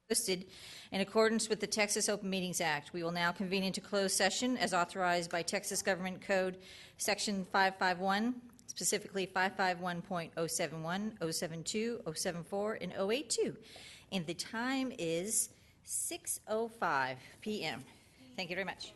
posted in accordance with the Texas Open Meetings Act. We will now convene into closed session as authorized by Texas Government Code Section 551, specifically 551.071, 072, 074, and 082. And the time is 6:05 p.m. Thank you very much.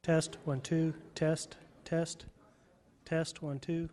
Test, 1, 2, test, test, test, 1, 2.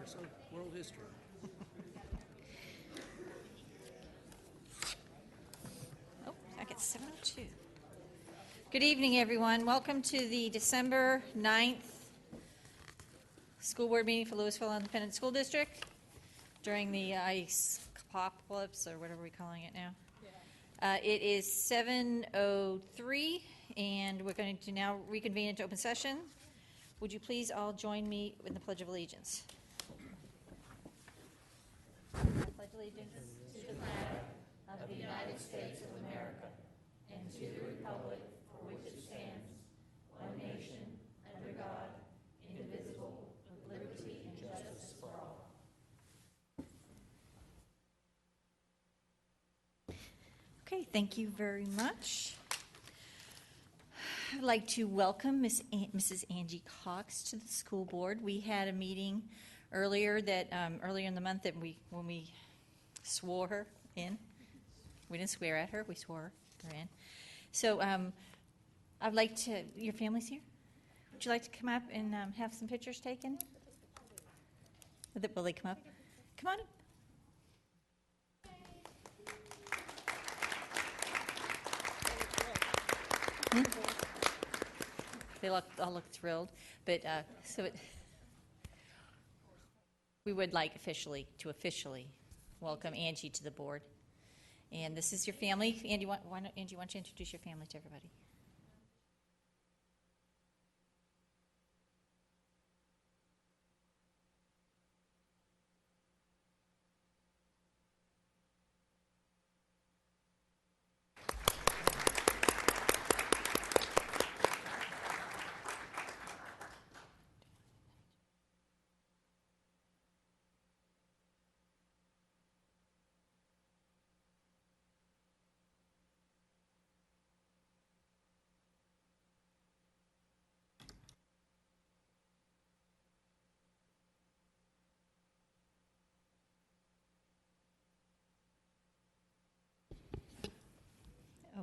So, world history. Oh, back at 7:02. Good evening, everyone. Welcome to the December 9th school board meeting for Lewisville Independent School District during the ice apocalypse, or whatever we're calling it now. It is 7:03, and we're going to now reconvene into open session. Would you please all join me in the Pledge of Allegiance? I pledge allegiance to the flag of the United States of America and to the republic for which it stands, one nation, under God, indivisible, with liberty and justice for all. Okay, thank you very much. I'd like to welcome Mrs. Angie Cox to the school board. We had a meeting earlier in the month when we swore her in. We didn't swear at her, we swore her in. So I'd like to, your family's here? Would you like to come up and have some pictures taken? Will they come up? Come on up. They all look thrilled, but we would like to officially welcome Angie to the board. And this is your family. Angie, why don't you introduce your family to everybody?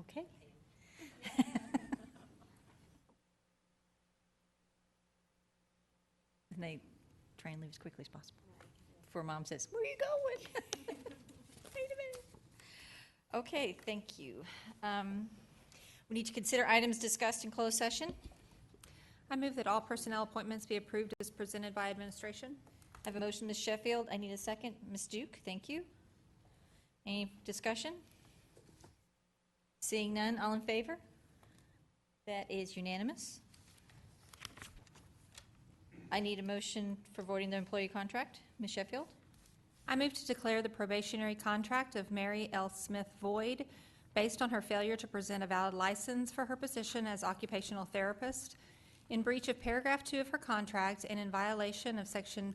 Okay. And they try and leave as quickly as possible before Mom says, "Where are you going?" Wait a minute. Okay, thank you. We need to consider items discussed in closed session. I move that all personnel appointments be approved as presented by administration. I have a motion, Ms. Sheffield. I need a second. Ms. Duke, thank you. Any discussion? Seeing none, all in favor? That is unanimous. I need a motion for voting the employee contract. Ms. Sheffield? I move to declare the probationary contract of Mary L. Smith void based on her failure to present a valid license for her position as occupational therapist, in breach of paragraph 2 of her contract and in violation of section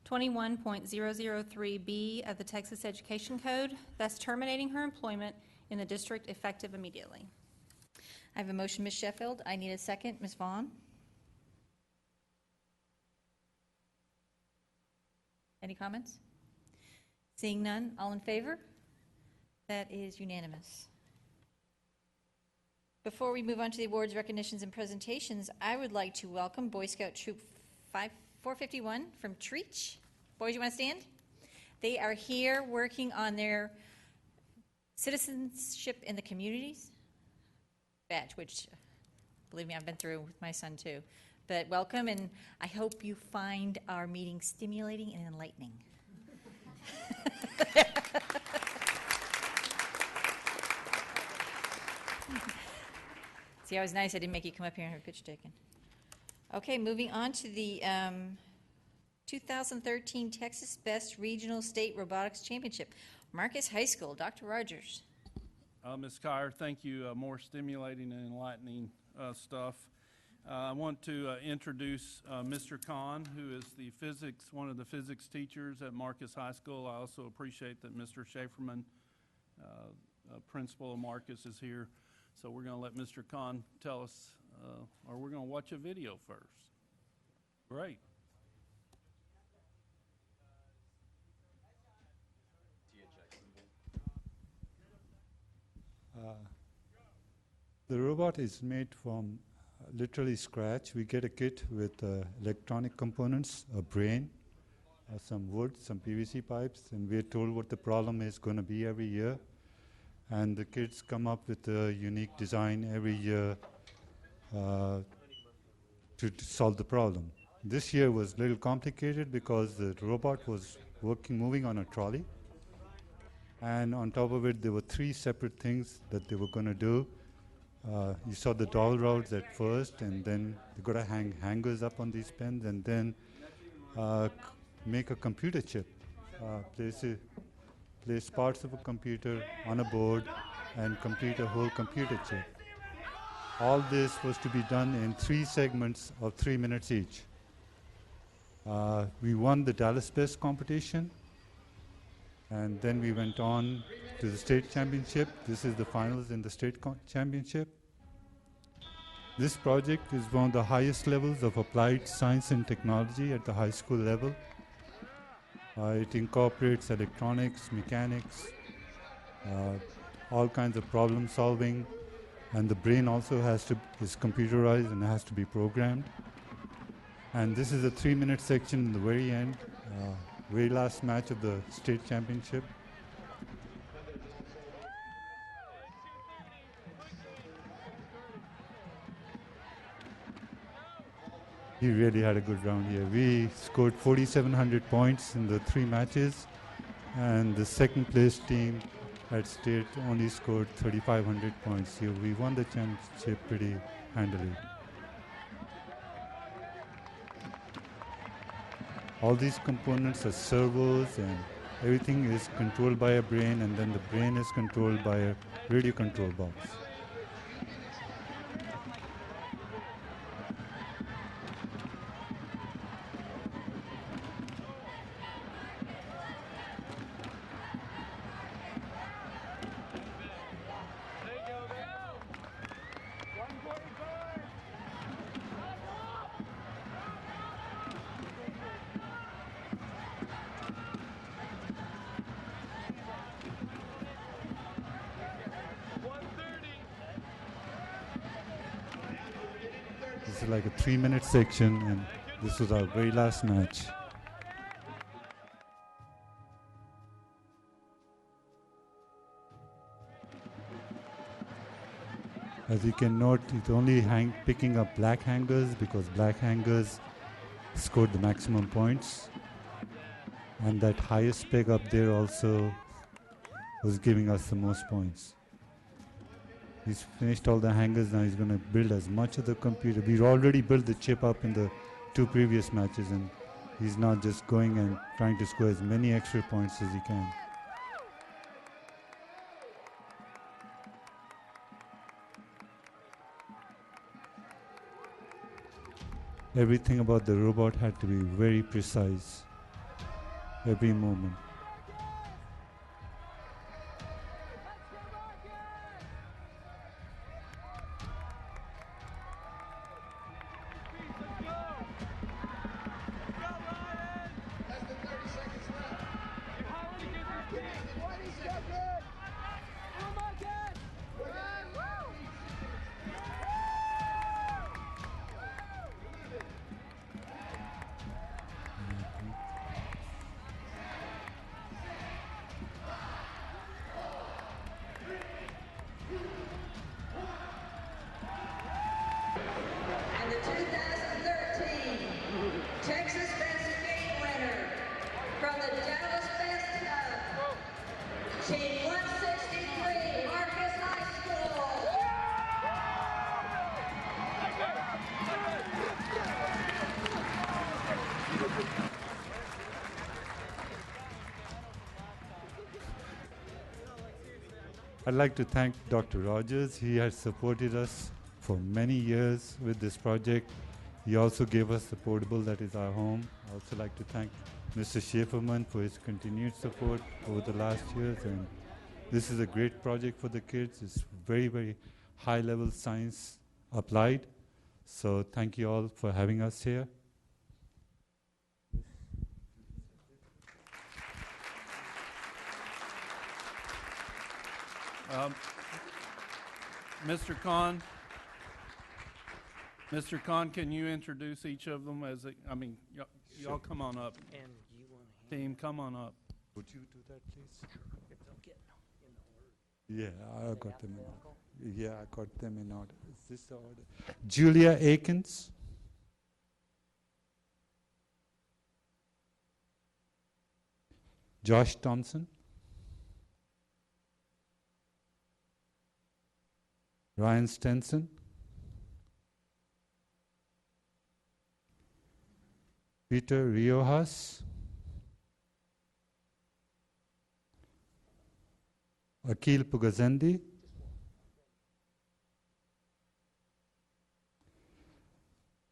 21.003B of the Texas Education Code, thus terminating her employment in the district effective immediately. I have a motion, Ms. Sheffield. I need a second. Ms. Vaughn? Any comments? Seeing none, all in favor? That is unanimous. Before we move on to the awards, recognitions, and presentations, I would like to welcome Boy Scout Troop 451 from Treach. Boys, you want to stand? They are here working on their citizenship in the communities badge, which, believe me, I've been through with my son too. But welcome, and I hope you find our meeting stimulating and enlightening. See, I was nice. I didn't make you come up here and have a picture taken. Okay, moving on to the 2013 Texas Best Regional State Robotics Championship. Marcus High School, Dr. Rogers. Ms. Kyer, thank you. More stimulating and enlightening stuff. I want to introduce Mr. Kahn, who is one of the physics teachers at Marcus High School. I also appreciate that Mr. Schaeferman, principal of Marcus, is here. So we're going to let Mr. Kahn tell us, or we're going to watch a video first. Great. The robot is made from literally scratch. We get a kit with electronic components, a brain, some wood, some PVC pipes, and we're told what the problem is going to be every year. And the kids come up with a unique design every year to solve the problem. This year was a little complicated because the robot was moving on a trolley. And on top of it, there were 3 separate things that they were going to do. You saw the dowel rods at first, and then they got to hang hangers up on these pens, and then make a computer chip. Place parts of a computer on a board and complete a whole computer chip. All this was to be done in 3 segments of 3 minutes each. We won the Dallas Best competition, and then we went on to the state championship. This is the finals in the state championship. This project is one of the highest levels of applied science and technology at the high school level. It incorporates electronics, mechanics, all kinds of problem solving, and the brain also is computerized and has to be programmed. And this is a 3-minute section in the very end, very last match of the state championship. He really had a good round here. We scored 4,700 points in the 3 matches, and the second place team at state only scored 3,500 points. So we won the championship pretty handily. All these components are servos, and everything is controlled by a brain, and then the brain is controlled by a radio control box. This is like a 3-minute section, and this was our very last match. As you can note, it's only picking up black hangers because black hangers scored the maximum points. And that highest peg up there also was giving us the most points. He's finished all the hangers, now he's going to build as much of the computer. We already built the chip up in the 2 previous matches, and he's now just going and trying to score as many extra points as he can. Everything about the robot had to be very precise, every moment. And the 2013 Texas Best Game winner from the Dallas Best Hub, Team 163, Marcus High School. I'd like to thank Dr. Rogers. He has supported us for many years with this project. He also gave us the portable that is our home. I'd also like to thank Mr. Schaeferman for his continued support over the last years. And this is a great project for the kids. It's very, very high-level science applied. So thank you all for having us here. Mr. Khan, can you introduce each of them as y'all come on up. And you want Team, come on up. Would you do that, please? Yeah, I got them in order. Yeah, I got them in order. Is this the order? Julia Akins. Josh Thompson. Ryan Stenson. Peter Riojas. Akil Pugazendi.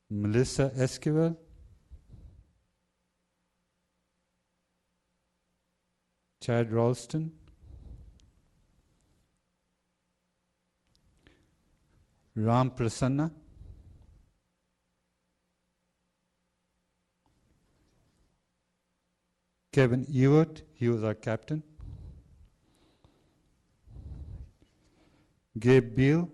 Melissa Esquivel. Chad Ralston. Ram Prasanna. Kevin Ewart, he was our captain. Gabe Beal.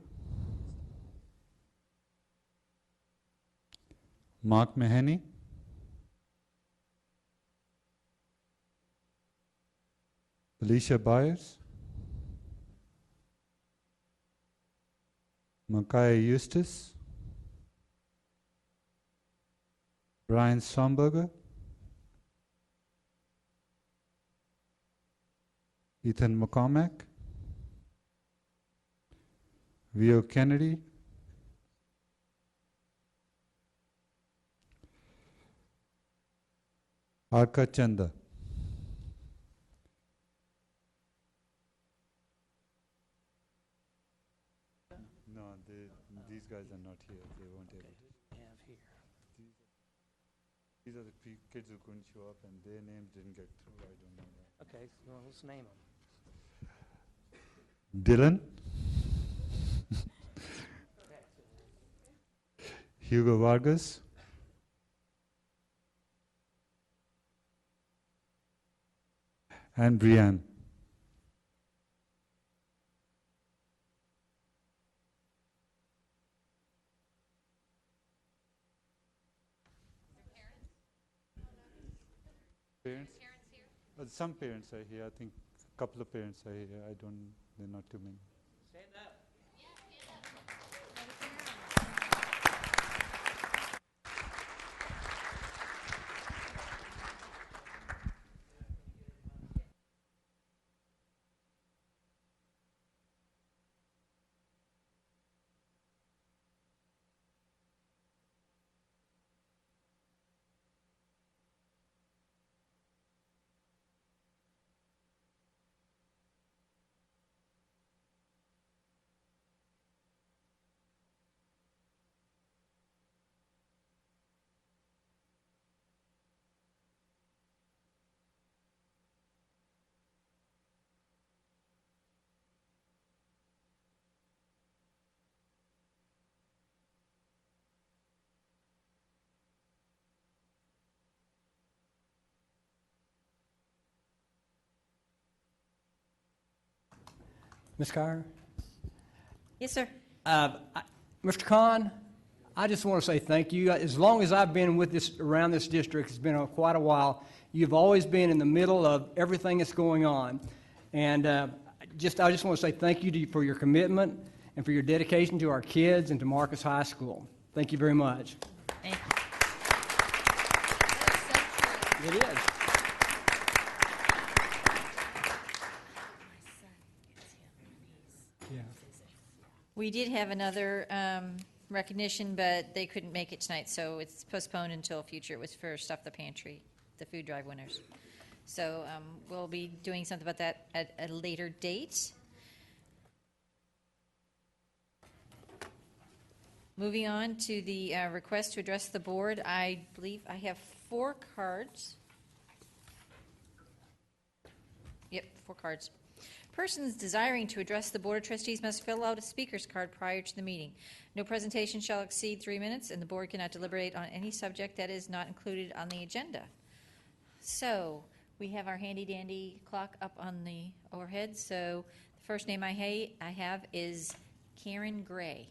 Mark Mahaney. Alicia Byers. Micaiah Eustace. Brian Somberger. Ethan McCormack. Vio Kennedy. Arka Chanda. No, these guys are not here. They weren't able to. Have here. These are the kids who couldn't show up and their names didn't get through. I don't know that. Okay, well, let's name them. Dylan. Hugo Vargas. And Brianne. Parents? Some parents are here. I think a couple of parents are here. They're not too many. Stand up. Ms. Carr? Yes, sir. Mr. Khan, I just want to say thank you. As long as I've been with this around this district, it's been quite a while. You've always been in the middle of everything that's going on, and I just want to say thank you for your commitment and for your dedication to our kids and to Marcus High School. Thank you very much. Thank you. It is. Yeah. We did have another recognition, but they couldn't make it tonight, so it's postponed until future. It was for Stuff the Pantry, the food drive winners. So we'll be doing something about that at a later date. Moving on to the request to address the board, I believe I have 4 cards. Yep, 4 cards. Persons desiring to address the Board of Trustees must fill out a speaker's card prior to the meeting. No presentation shall exceed 3 minutes, and the board cannot deliberate on any subject that is not included on the agenda. So we have our handy-dandy clock up on the overhead. So the first name I have is Karen Gray.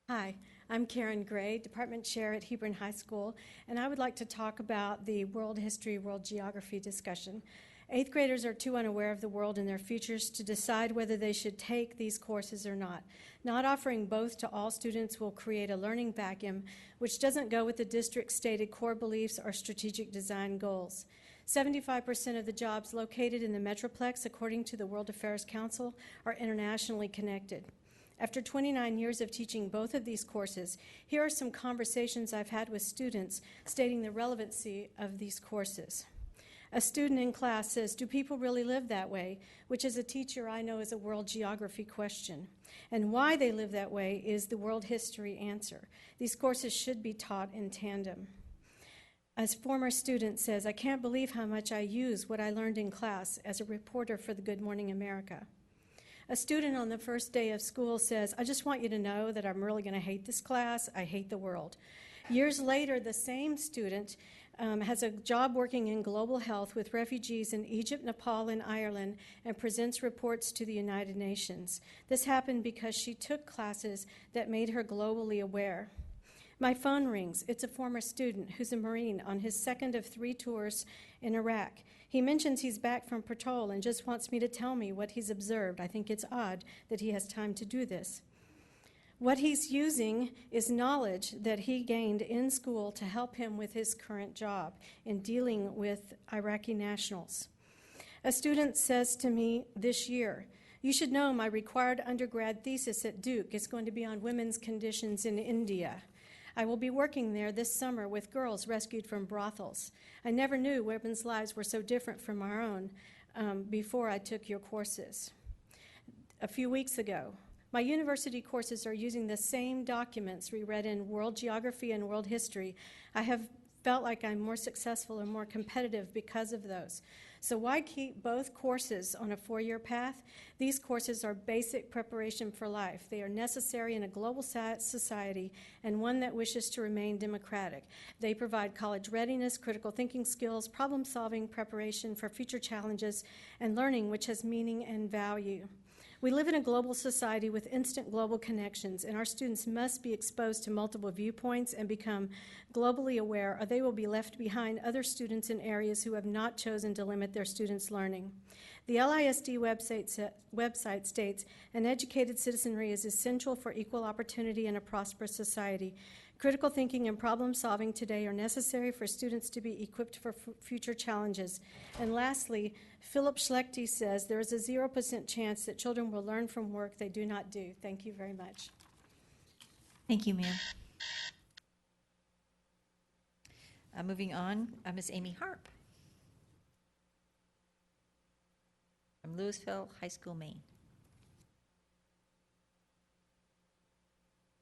Hi, I'm Karen Gray, Department Chair at Hebron High School, and I would like to talk about the World History, World Geography discussion. Eighth graders are too unaware of the world and their futures to decide whether they should take these courses or not. Not offering both to all students will create a learning vacuum, which doesn't go with the district's stated core beliefs or strategic design goals. 75% of the jobs located in the Metroplex, according to the World Affairs Council, are internationally connected. After 29 years of teaching both of these courses, here are some conversations I've had with students stating the relevancy of these courses. A student in class says, "Do people really live that way?" which as a teacher I know is a world geography question. And why they live that way is the world history answer. These courses should be taught in tandem. A former student says, "I can't believe how much I use what I learned in class as a reporter for the Good Morning America." A student on the first day of school says, "I just want you to know that I'm really going to hate this class. I hate the world." Years later, the same student has a job working in global health with refugees in Egypt, Nepal, and Ireland, and presents reports to the United Nations. This happened because she took classes that made her globally aware. My phone rings. It's a former student who's a Marine on his second of 3 tours in Iraq. He mentions he's back from patrol and just wants me to tell me what he's observed. I think it's odd that he has time to do this. What he's using is knowledge that he gained in school to help him with his current job in dealing with Iraqi nationals. A student says to me this year, "You should know my required undergrad thesis at Duke is going to be on women's conditions in India. I will be working there this summer with girls rescued from brothels. I never knew women's lives were so different from our own before I took your courses." A few weeks ago, my university courses are using the same documents we read in world geography and world history. I have felt like I'm more successful and more competitive because of those. So why keep both courses on a 4-year path? These courses are basic preparation for life. They are necessary in a global society and one that wishes to remain democratic. They provide college readiness, critical thinking skills, problem-solving, preparation for future challenges, and learning which has meaning and value. We live in a global society with instant global connections, and our students must be exposed to multiple viewpoints and become globally aware, or they will be left behind other students in areas who have not chosen to limit their students' learning. The LISD website states, "An educated citizenry is essential for equal opportunity in a prosperous society. Critical thinking and problem solving today are necessary for students to be equipped for future challenges." And lastly, Philip Schlechte says, "There is a 0% chance that children will learn from work they do not do." Thank you very much. Thank you, ma'am. Moving on, Ms. Amy Harp from Lewisville High School, Maine.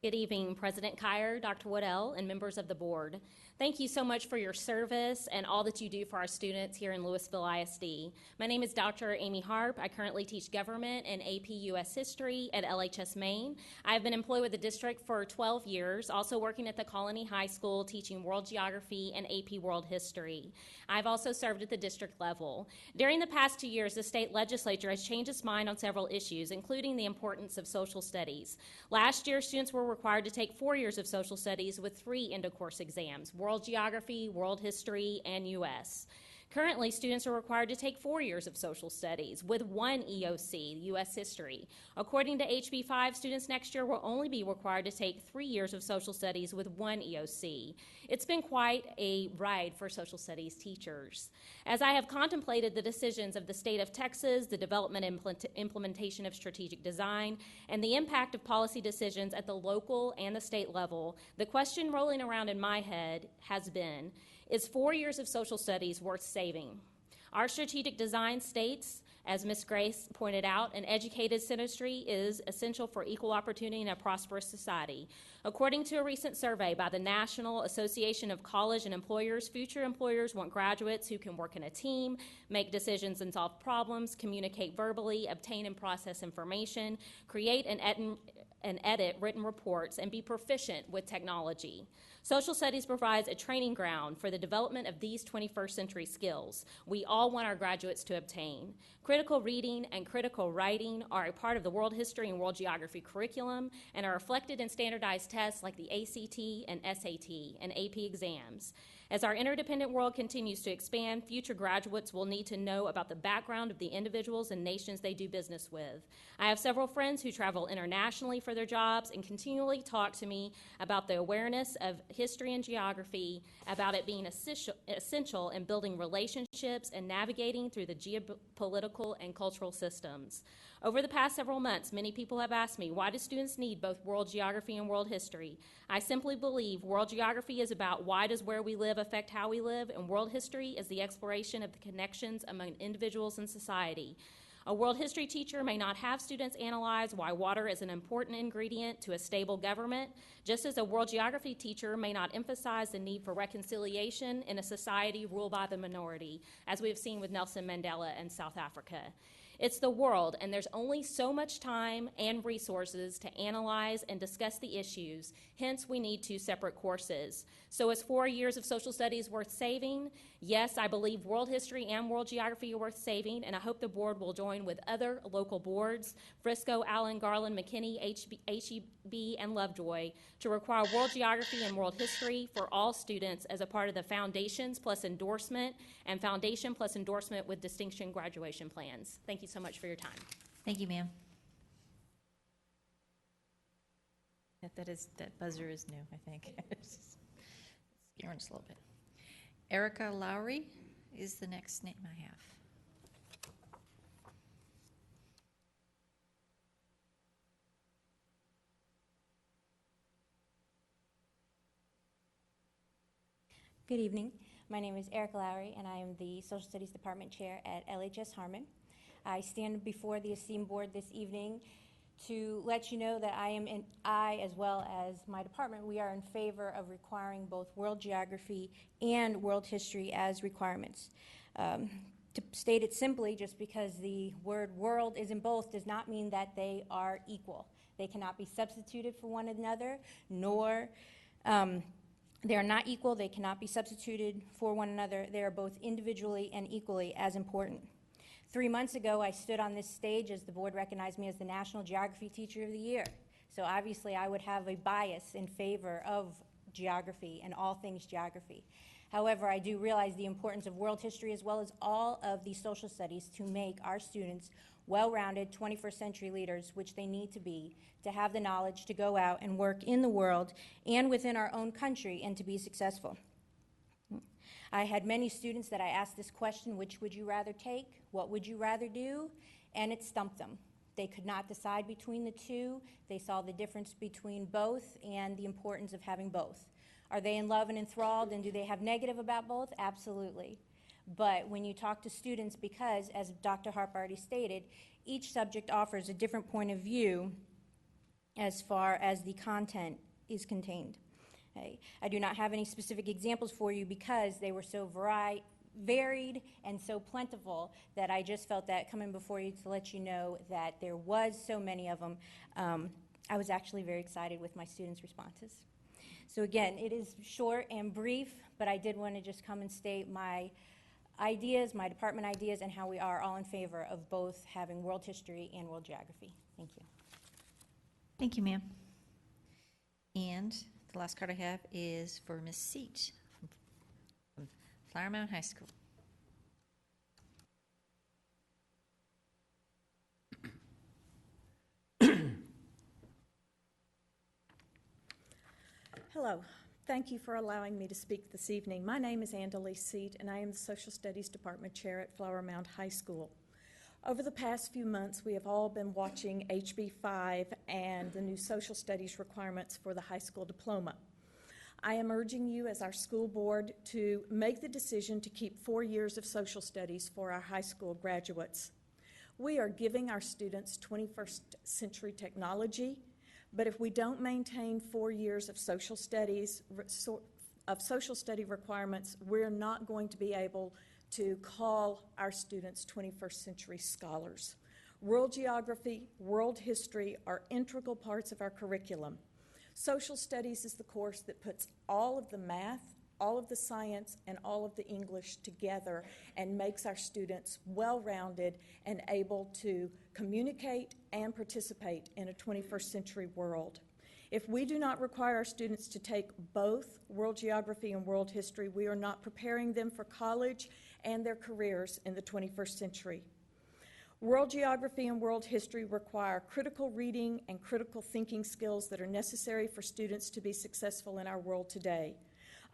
Good evening, President Kyer, Dr. Waddell, and members of the board. Thank you so much for your service and all that you do for our students here in Lewisville ISD. My name is Dr. Amy Harp. I currently teach government and AP US History at LHS Maine. I've been employed with the district for 12 years, also working at the Colony High School teaching World Geography and AP World History. I've also served at the district level. During the past 2 years, the state legislature has changed its mind on several issues, including the importance of social studies. Last year, students were required to take 4 years of social studies with 3 end-of-course exams: World Geography, World History, and US. Currently, students are required to take 4 years of social studies with 1 EOC, US History. According to HB 5, students next year will only be required to take 3 years of social studies with 1 EOC. It's been quite a ride for social studies teachers. As I have contemplated the decisions of the state of Texas, the development and implementation of strategic design, and the impact of policy decisions at the local and the state level, the question rolling around in my head has been, is 4 years of social studies worth saving? Our strategic design states, as Ms. Grace pointed out, an educated citizenry is essential for equal opportunity in a prosperous society. According to a recent survey by the National Association of College and Employers, future employers want graduates who can work in a team, make decisions and solve problems, communicate verbally, obtain and process information, create and and edit written reports and be proficient with technology. Social studies provides a training ground for the development of these 21st century skills we all want our graduates to obtain. Critical reading and critical writing are a part of the world history and world geography curriculum and are reflected in standardized tests like the ACT and SAT and AP exams. As our interdependent world continues to expand, future graduates will need to know about the background of the individuals and nations they do business with. I have several friends who travel internationally for their jobs and continually talk to me about the awareness of history and geography, about it being essential in building relationships and navigating through the geopolitical and cultural systems. Over the past several months, many people have asked me, why do students need both world geography and world history? I simply believe world geography is about why does where we live affect how we live, and world history is the exploration of the connections among individuals and society. A world history teacher may not have students analyze why water is an important ingredient to a stable government, just as a world geography teacher may not emphasize the need for reconciliation in a society ruled by the minority, as we have seen with Nelson Mandela and South Africa. It's the world, and there's only so much time and resources to analyze and discuss the issues. Hence, we need 2 separate courses. So is 4 years of social studies worth saving? Yes, I believe world history and world geography are worth saving, and I hope the board will join with other local boards, Frisco, Allen, Garland, McKinney, HEB, and Lovejoy, to require world geography and world history for all students as a part of the Foundations plus endorsement and Foundation plus endorsement with distinction graduation plans. Thank you so much for your time. Thank you, ma'am. That buzzer is new, I think. It's scaring us a little bit. Erica Lowry is the next name I have. Good evening. My name is Erica Lowry, and I am the Social Studies Department Chair at LHS Harmon. I stand before the esteemed board this evening to let you know that I, as well as my department, we are in favor of requiring both world geography and world history as requirements. To state it simply, just because the word world is in both does not mean that they are equal. They cannot be substituted for one another, nor they are not equal. They cannot be substituted for one another. They are both individually and equally as important. 3 months ago, I stood on this stage as the board recognized me as the National Geography Teacher of the Year. So obviously, I would have a bias in favor of geography and all things geography. However, I do realize the importance of world history as well as all of the social studies to make our students well-rounded 21st century leaders, which they need to be, to have the knowledge to go out and work in the world and within our own country and to be successful. I had many students that I asked this question, which would you rather take? What would you rather do? And it stumped them. They could not decide between the two. They saw the difference between both and the importance of having both. Are they in love and enthralled, and do they have negative about both? Absolutely. But when you talk to students, because, as Dr. Harp already stated, each subject offers a different point of view as far as the content is contained. Okay. I do not have any specific examples for you because they were so varied and so plentiful that I just felt that coming before you to let you know that there was so many of them. I was actually very excited with my students' responses. So again, it is short and brief, but I did want to just come and state my ideas, my department ideas, and how we are all in favor of both having world history and world geography. Thank you. Thank you, ma'am. And the last card I have is for Ms. Seat from Flower Mound High School. Hello. Thank you for allowing me to speak this evening. My name is Andalise Seat, and I am the Social Studies Department Chair at Flower Mound High School. Over the past few months, we have all been watching HB 5 and the new social studies requirements for the high school diploma. I am urging you as our school board to make the decision to keep 4 years of social studies for our high school graduates. We are giving our students 21st century technology, but if we don't maintain 4 years of social studies, study requirements, we're not going to be able to call our students 21st century scholars. World geography, world history are integral parts of our curriculum. Social studies is the course that puts all of the math, all of the science, and all of the English together and makes our students well-rounded and able to communicate and participate in a 21st century world. If we do not require our students to take both world geography and world history, we are not preparing them for college and their careers in the 21st century. World geography and world history require critical reading and critical thinking skills that are necessary for students to be successful in our world today.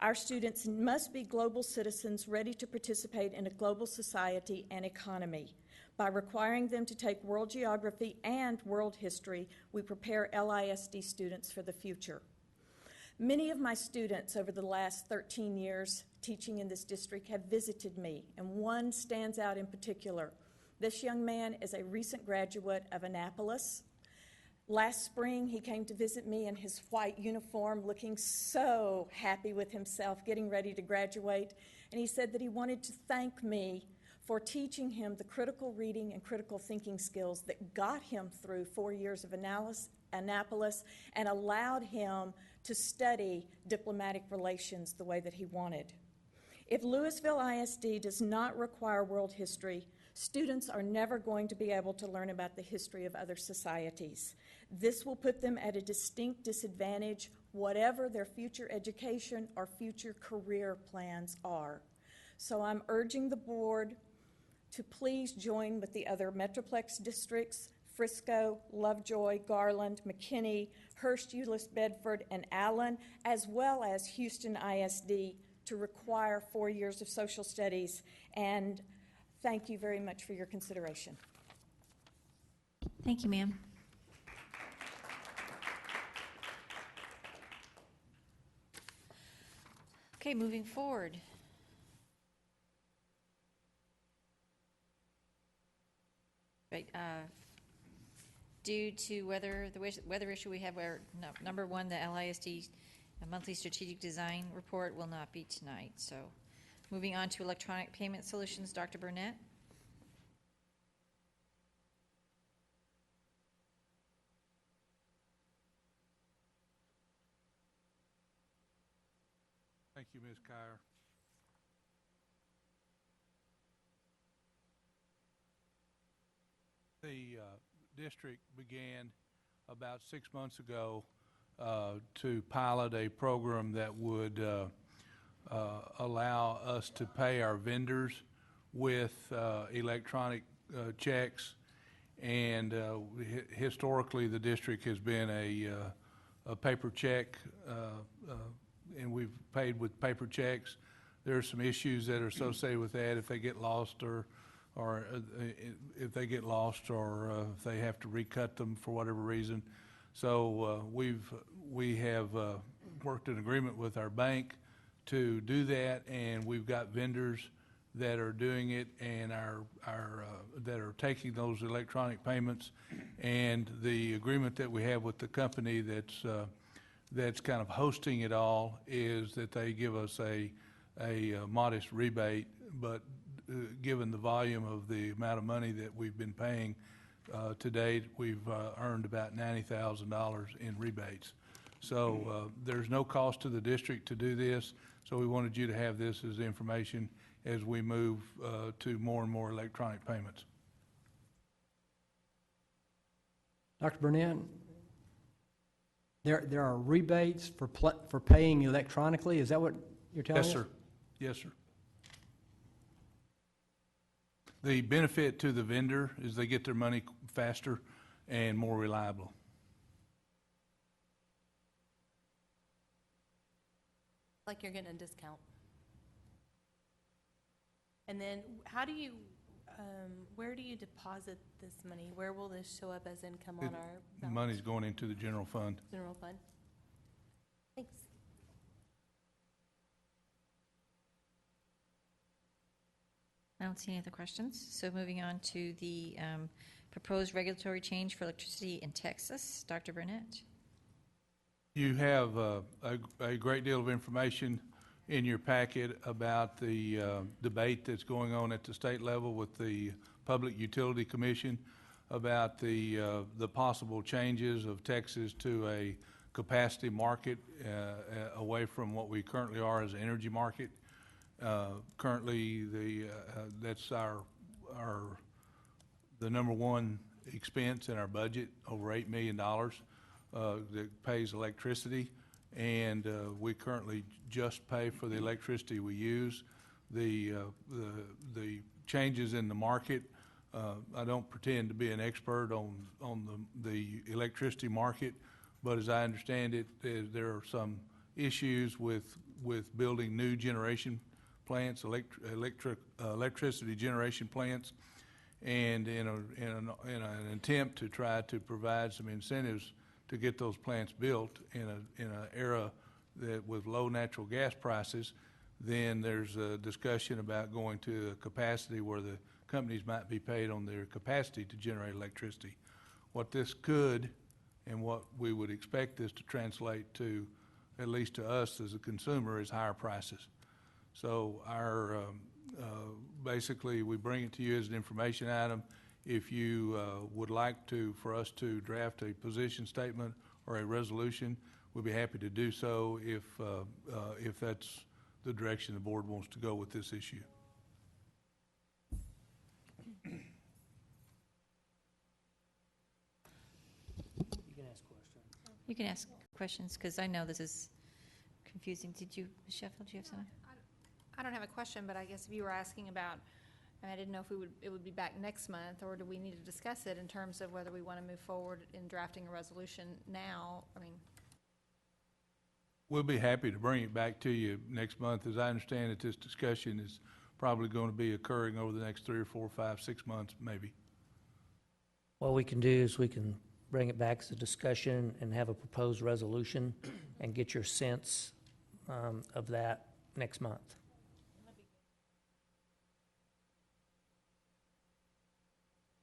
Our students must be global citizens ready to participate in a global society and economy. By requiring them to take world geography and world history, we prepare LISD students for the future. Many of my students over the last 13 years teaching in this district have visited me, and one stands out in particular. This young man is a recent graduate of Annapolis. Last spring, he came to visit me in his white uniform, looking so happy with himself, getting ready to graduate, and he said that he wanted to thank me for teaching him the critical reading and critical thinking skills that got him through 4 years of Annapolis and allowed him to study diplomatic relations the way that he wanted. If Lewisville ISD does not require world history, students are never going to be able to learn about the history of other societies. This will put them at a distinct disadvantage, whatever their future education or future career plans are. So I'm urging the board to please join with the other Metroplex districts, Frisco, Lovejoy, Garland, McKinney, Hearst, Euless, Bedford, and Allen, as well as Houston ISD, to require 4 years of social studies. And thank you very much for your consideration. Thank you, ma'am. Okay, moving forward. Right, due to weather issue we have, where number one, the LISD monthly strategic design report will not be tonight. So, moving on to electronic payment solutions, Dr. Burnett. Thank you, Ms. Kyer. The district began about 6 months ago to pilot a program that would allow us to pay our vendors with electronic checks. And historically, the district has been a paper check, and we've paid with paper checks. There are some issues that are associated with that if they get lost, or if they get lost, or if they have to recut them for whatever reason. So we have worked an agreement with our bank to do that, and we've got vendors that are doing it and that are taking those electronic payments. And the agreement that we have with the company that's kind of hosting it all is that they give us a modest rebate, but given the volume of the amount of money that we've been paying to date, we've earned about $90,000 in rebates. So there's no cost to the district to do this, so we wanted you to have this as information as we move to more and more electronic payments. Dr. Burnett, there are rebates for paying electronically. Is that what you're telling us? Yes, sir. Yes, sir. The benefit to the vendor is they get their money faster and more reliable. Like you're getting a discount. And then how do you, where do you deposit this money? Where will this show up as income on our balance? Money's going into the general fund. General fund? Thanks. I don't see any other questions. So moving on to the proposed regulatory change for electricity in Texas. Dr. Burnett. You have a great deal of information in your packet about the debate that's going on at the state level with the Public Utility Commission about the possible changes of Texas to a capacity market away from what we currently are as an energy market. Currently, that's the number one expense in our budget, over $8 million that pays electricity, and we currently just pay for the electricity we use. The changes in the market, I don't pretend to be an expert on the electricity market, but as I understand it, there are some issues with building new generation plants, electricity generation plants, and in an attempt to try to provide some incentives to get those plants built in an era that with low natural gas prices, then there's a discussion about going to a capacity where the companies might be paid on their capacity to generate electricity. What this could, and what we would expect this to translate to, at least to us as a consumer, is higher prices. So our basically, we bring it to you as an information item. If you would like for us to draft a position statement or a resolution, we'd be happy to do so if that's the direction the board wants to go with this issue. You can ask questions. You can ask questions, because I know this is confusing. Did you, Ms. Sheffield, do you have something? I don't have a question, but I guess if you were asking about, I didn't know if it would be back next month, or do we need to discuss it in terms of whether we want to move forward in drafting a resolution now? I mean, we'll be happy to bring it back to you next month. As I understand it, this discussion is probably going to be occurring over the next 3 or 4, 5, 6 months, maybe. What we can do is we can bring it back as a discussion and have a proposed resolution and get your sense of that next month.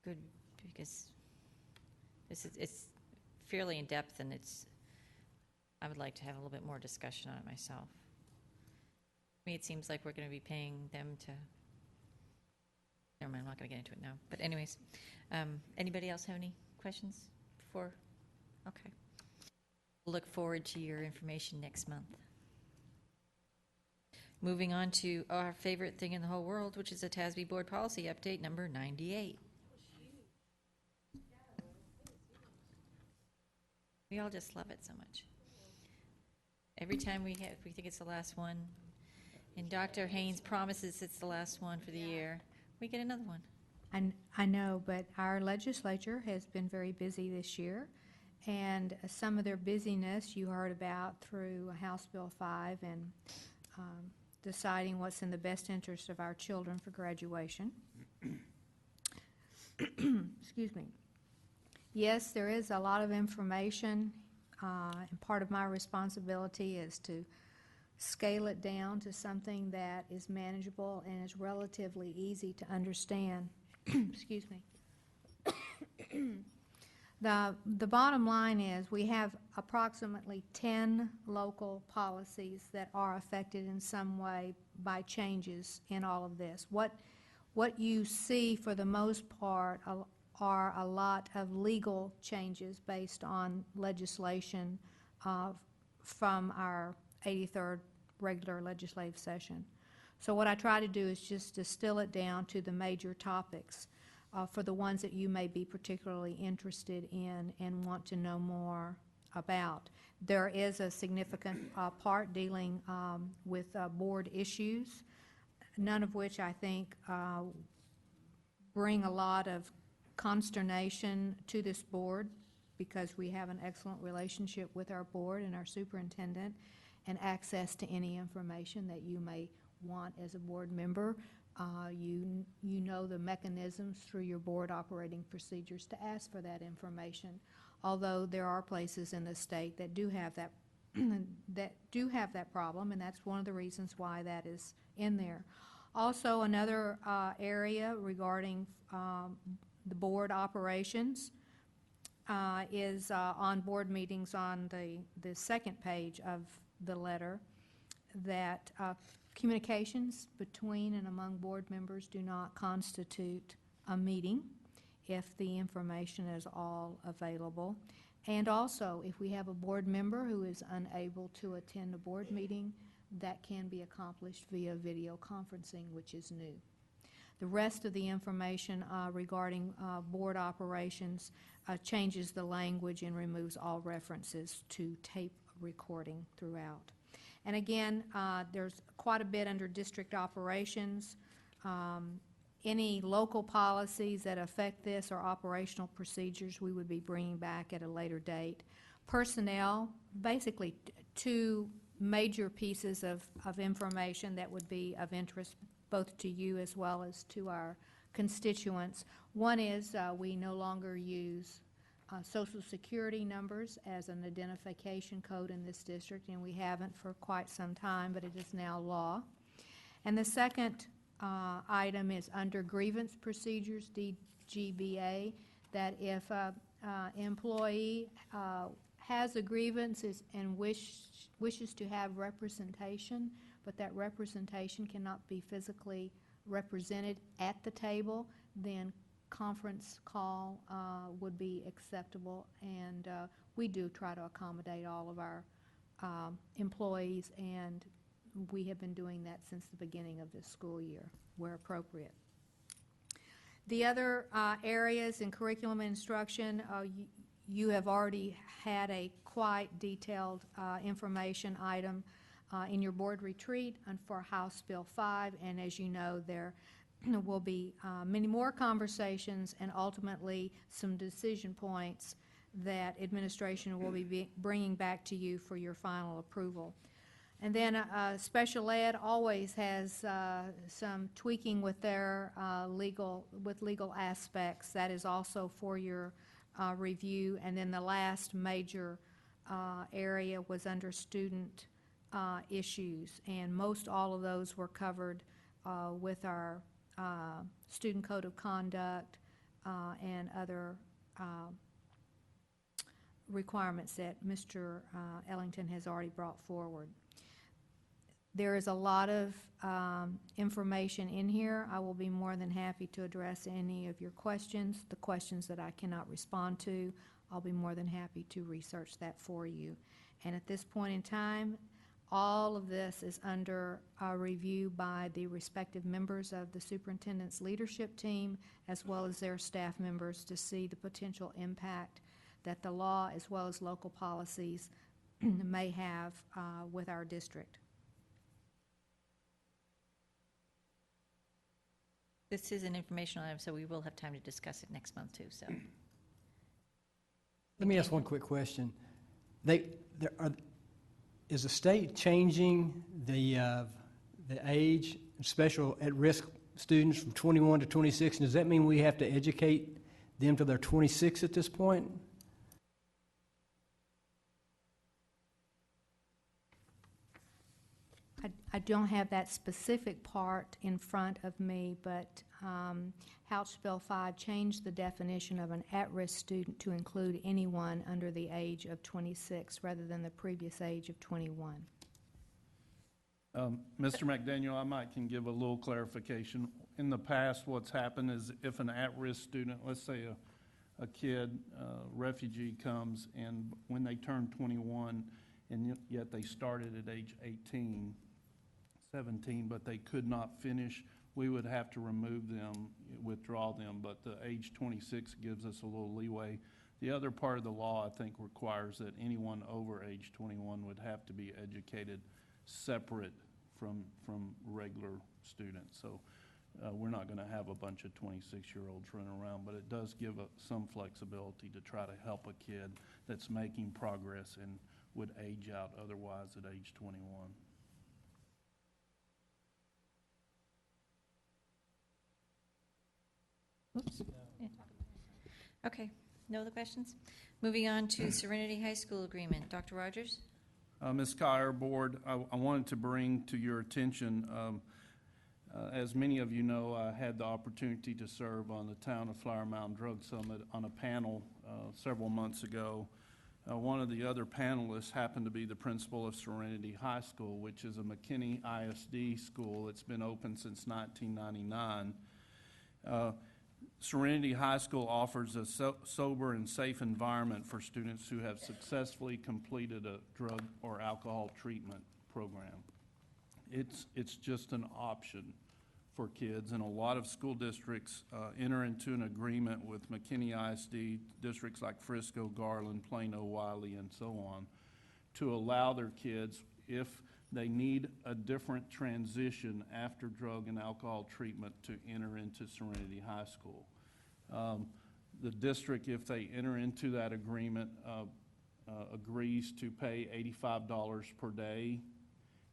Good, because it's fairly in-depth, and I would like to have a little bit more discussion on it myself. To me, it seems like we're going to be paying them to, never mind, I'm not going to get into it now. But anyways, anybody else have any questions before? Okay. We'll look forward to your information next month. Moving on to our favorite thing in the whole world, which is a TASB Board Policy Update number 98. We all just love it so much. Every time we think it's the last one, and Dr. Haynes promises it's the last one for the year, we get another one. I know, but our legislature has been very busy this year, and some of their busyness you heard about through House Bill 5 and deciding what's in the best interest of our children for graduation. Excuse me. Yes, there is a lot of information, and part of my responsibility is to scale it down to something that is manageable and is relatively easy to understand. Excuse me. The bottom line is we have approximately 10 local policies that are affected in some way by changes in all of this. What you see for the most part are a lot of legal changes based on legislation from our 83rd regular legislative session. So what I try to do is just distill it down to the major topics for the ones that you may be particularly interested in and want to know more about. There is a significant part dealing with board issues, none of which I think bring a lot of consternation to this board, because we have an excellent relationship with our board and our superintendent, and access to any information that you may want as a board member. You know the mechanisms through your board operating procedures to ask for that information, although there are places in the state that do have that problem, and that's one of the reasons why that is in there. Also, another area regarding the board operations is on board meetings on the second page of the letter, that communications between and among board members do not constitute a meeting. if the information is all available. And also, if we have a board member who is unable to attend a board meeting, that can be accomplished via video conferencing, which is new. The rest of the information regarding board operations changes the language and removes all references to tape recording throughout. And again, there's quite a bit under district operations. Any local policies that affect this or operational procedures we would be bringing back at a later date. Personnel, basically two major pieces of information that would be of interest both to you as well as to our constituents. One is we no longer use Social Security numbers as an identification code in this district, and we haven't for quite some time, but it is now law. And the second item is under grievance procedures, DGBA, that if an employee has a grievance and wishes to have representation, but that representation cannot be physically represented at the table, then conference call would be acceptable, and we do try to accommodate all of our employees, and we have been doing that since the beginning of this school year, where appropriate. The other areas in curriculum instruction, you have already had a quite detailed information item in your board retreat and for House Bill 5, and as you know, there will be many more conversations and ultimately some decision points that administration will be bringing back to you for your final approval. And then special ed always has some tweaking with their legal aspects. That is also for your review. And then the last major area was under student issues, and most all of those were covered with our student code of conduct and other requirements that Mr. Ellington has already brought forward. There is a lot of information in here. I will be more than happy to address any of your questions. The questions that I cannot respond to, I'll be more than happy to research that for you. And at this point in time, all of this is under review by the respective members of the superintendent's leadership team, as well as their staff members, to see the potential impact that the law as well as local policies may have with our district. This is an informational item, so we will have time to discuss it next month too. So, Let me ask one quick question. Is the state changing the age, special at-risk students from 21 to 26? And does that mean we have to educate them till they're 26 at this point? I don't have that specific part in front of me, but House Bill 5 changed the definition of an at-risk student to include anyone under the age of 26 rather than the previous age of 21. Mr. McDaniel, I might can give a little clarification. In the past, what's happened is if an at-risk student, let's say a kid, refugee comes, and when they turn 21, and yet they started at age 18, 17, but they could not finish, we would have to remove them, withdraw them, but the age 26 gives us a little leeway. The other part of the law, I think, requires that anyone over age 21 would have to be educated separate from regular students. So we're not going to have a bunch of 26-year-olds running around, but it does give some flexibility to try to help a kid that's making progress and would age out otherwise at age 21. Oops. Yeah. Okay, no other questions? Moving on to Serenity High School Agreement. Dr. Rogers? Ms. Kyer, Board, I wanted to bring to your attention, as many of you know, I had the opportunity to serve on the Town of Flower Mound Drug Summit on a panel several months ago. One of the other panelists happened to be the principal of Serenity High School, which is a McKinney ISD school. It's been open since 1999. Serenity High School offers a sober and safe environment for students who have successfully completed a drug or alcohol treatment program. It's just an option for kids, and a lot of school districts enter into an agreement with McKinney ISD, districts like Frisco, Garland, Plano, Wiley, and so on, to allow their kids, if they need a different transition after drug and alcohol treatment, to enter into Serenity High School. The district, if they enter into that agreement, agrees to pay $85 per day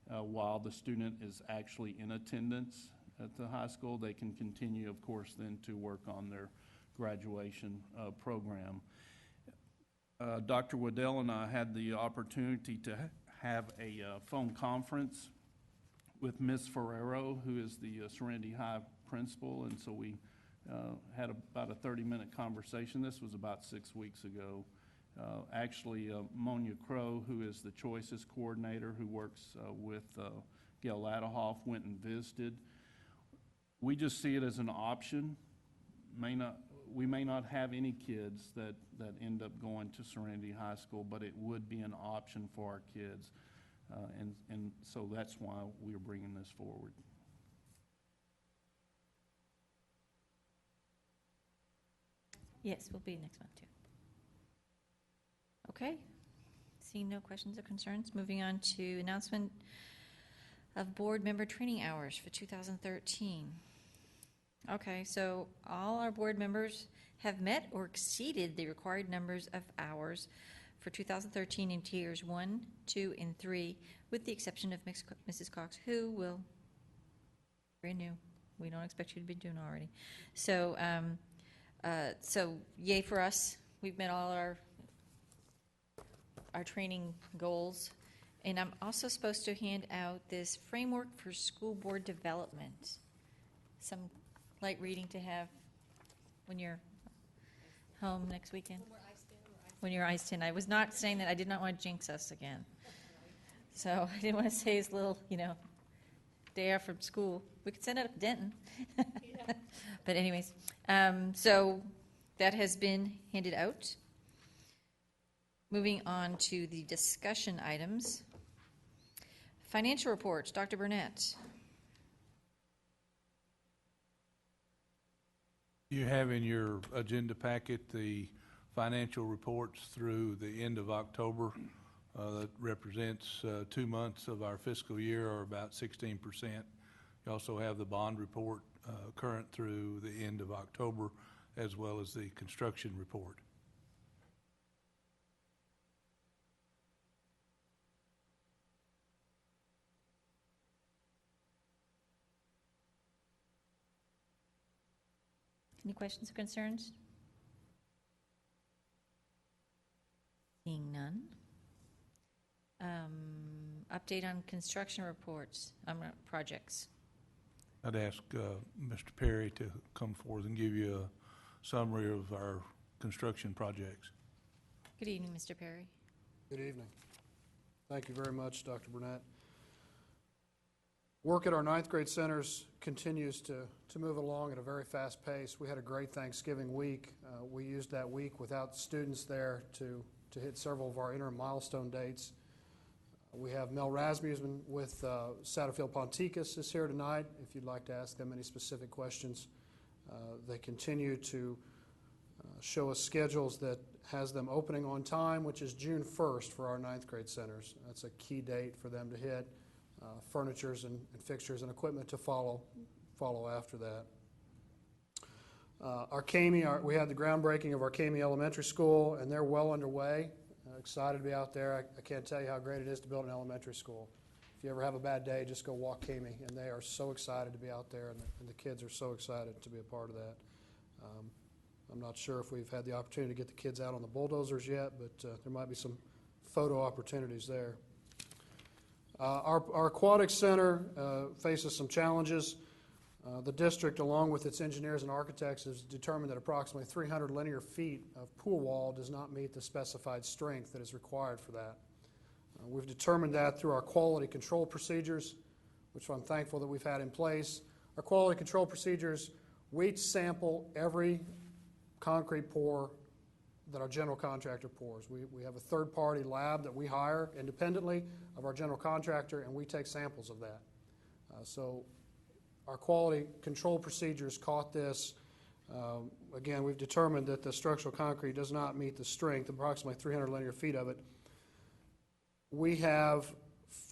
while the student is actually in attendance at the high school. They can continue, of course, then to work on their graduation program. Dr. Waddell and I had the opportunity to have a phone conference with Ms. Ferrero, who is the Serenity High principal, and so we had about a 30-minute conversation. This was about 6 weeks ago. Actually, Monia Crow, who is the Choices Coordinator, who works with Gail Ladahoff, went and visited. We just see it as an option. We may not have any kids that end up going to Serenity High School, but it would be an option for our kids. And so that's why we are bringing this forward. Yes, we'll be next month, too. Okay. Seeing no questions or concerns, moving on to announcement of board member training hours for 2013. Okay, so all our board members have met or exceeded the required numbers of hours for 2013 in tiers 1, 2, and 3, with the exception of Mrs. Cox, who will, brand new, we don't expect you to be doing already. So, so yay for us. We've met all our training goals. And I'm also supposed to hand out this framework for school board development. Some light reading to have when you're home next weekend. When you're iced in. I was not saying that. I did not want to jinx us again. So I didn't want to say his little, day off from school. We could send it up to Denton. But anyways, so that has been handed out. Moving on to the discussion items. Financial reports, Dr. Burnett. You have in your agenda packet the financial reports through the end of October. That represents 2 months of our fiscal year, or about 16%. You also have the bond report current through the end of October, as well as the construction report. Any questions or concerns? Seeing none. Update on construction reports, projects. I'd ask Mr. Perry to come forward and give you a summary of our construction projects. Good evening, Mr. Perry. Good evening. Thank you very much, Dr. Burnett. Work at our 9th grade centers continues to move along at a very fast pace. We had a great Thanksgiving week. We used that week without students there to hit several of our interim milestone dates. We have Mel Rasmussen with Satterfield Ponticus is here tonight. If you'd like to ask them any specific questions. They continue to show us schedules that has them opening on time, which is June 1st for our 9th grade centers. That's a key date for them to hit. Furnitures and fixtures and equipment to follow after that. Our CAME, we had the groundbreaking of our CAME Elementary School, and they're well underway. Excited to be out there. I can't tell you how great it is to build an elementary school. If you ever have a bad day, just go walk CAME, and they are so excited to be out there, and the kids are so excited to be a part of that. I'm not sure if we've had the opportunity to get the kids out on the bulldozers yet, but there might be some photo opportunities there. Our aquatic center faces some challenges. The district, along with its engineers and architects, has determined that approximately 300 linear feet of pool wall does not meet the specified strength that is required for that. We've determined that through our quality control procedures, which I'm thankful that we've had in place. Our quality control procedures We sample every concrete pour that our general contractor pours. We have a third-party lab that we hire independently of our general contractor, and we take samples of that. So our quality control procedures caught this. Again, we've determined that the structural concrete does not meet the strength, approximately 300 linear feet of it. We have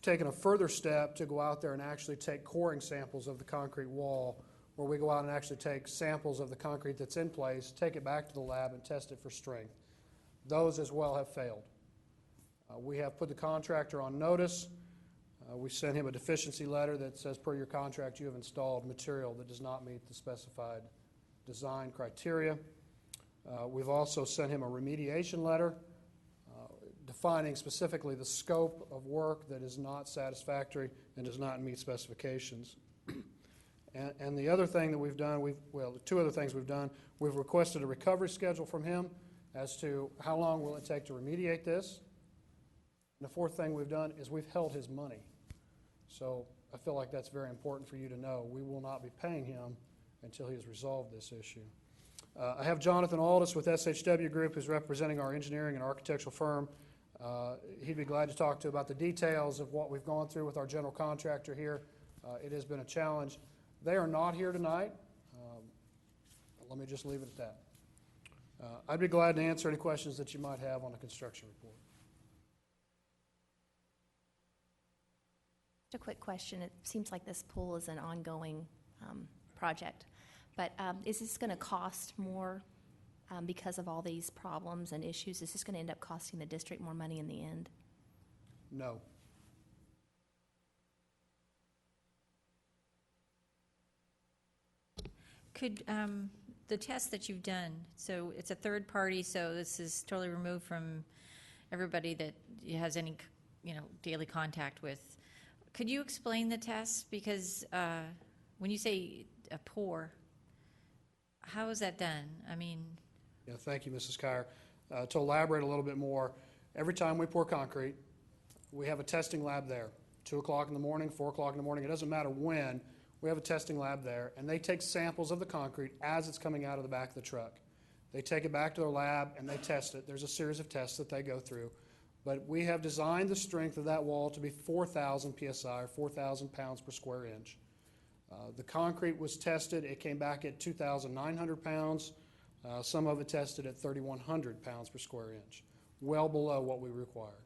taken a further step to go out there and actually take coring samples of the concrete wall, where we go out and actually take samples of the concrete that's in place, take it back to the lab, and test it for strength. Those as well have failed. We have put the contractor on notice. We sent him a deficiency letter that says, per your contract, you have installed material that does not meet the specified design criteria. We've also sent him a remediation letter defining specifically the scope of work that is not satisfactory and does not meet specifications. And the other thing that we've done, the two other things we've done, we've requested a recovery schedule from him as to how long will it take to remediate this. And the fourth thing we've done is we've held his money. So I feel like that's very important for you to know. We will not be paying him until he has resolved this issue. I have Jonathan Aldis with SHW Group, who's representing our engineering and architectural firm. He'd be glad to talk to you about the details of what we've gone through with our general contractor here. It has been a challenge. They are not here tonight. Let me just leave it at that. I'd be glad to answer any questions that you might have on the construction report. Just a quick question. It seems like this pool is an ongoing project, but is this going to cost more because of all these problems and issues? Is this going to end up costing the district more money in the end? No. Could the test that you've done, so it's a third party, so this is totally removed from everybody that has any, daily contact with. Could you explain the test? Because when you say a pour, how is that done? Yeah, thank you, Mrs. Kyer. To elaborate a little bit more, every time we pour concrete, we have a testing lab there. 2 o'clock in the morning, 4 o'clock in the morning, it doesn't matter when, we have a testing lab there, and they take samples of the concrete as it's coming out of the back of the truck. They take it back to their lab and they test it. There's a series of tests that they go through. But we have designed the strength of that wall to be 4,000 psi, or 4,000 pounds per square inch. The concrete was tested. It came back at 2,900 pounds. Some of it tested at 3,100 pounds per square inch, well below what we require.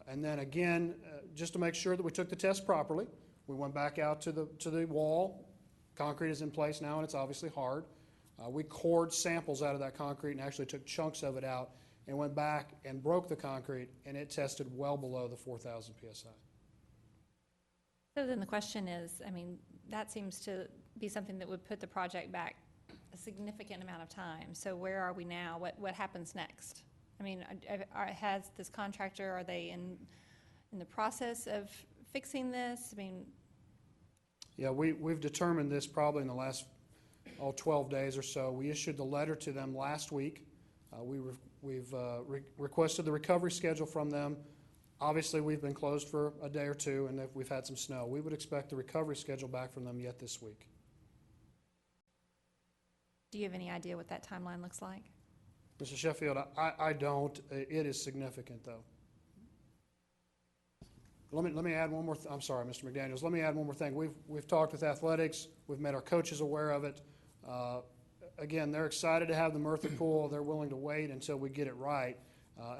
And then again, just to make sure that we took the test properly, we went back out to the wall. Concrete is in place now, and it's obviously hard. We cored samples out of that concrete and actually took chunks of it out and went back and broke the concrete, and it tested well below the 4,000 psi. So then the question is, that seems to be something that would put the project back a significant amount of time. So where are we now? What happens next? Has this contractor, are they in the process of fixing this? Yeah, we've determined this probably in the last 12 days or so. We issued the letter to them last week. We've requested the recovery schedule from them. Obviously, we've been closed for a day or two, and we've had some snow. We would expect the recovery schedule back from them yet this week. Do you have any idea what that timeline looks like? Mr. Sheffield, I don't. It is significant, though. Let me add one more. I'm sorry, Mr. McDaniels. Let me add one more thing. We've talked with athletics. We've made our coaches aware of it. Again, they're excited to have the Murtha pool. They're willing to wait until we get it right,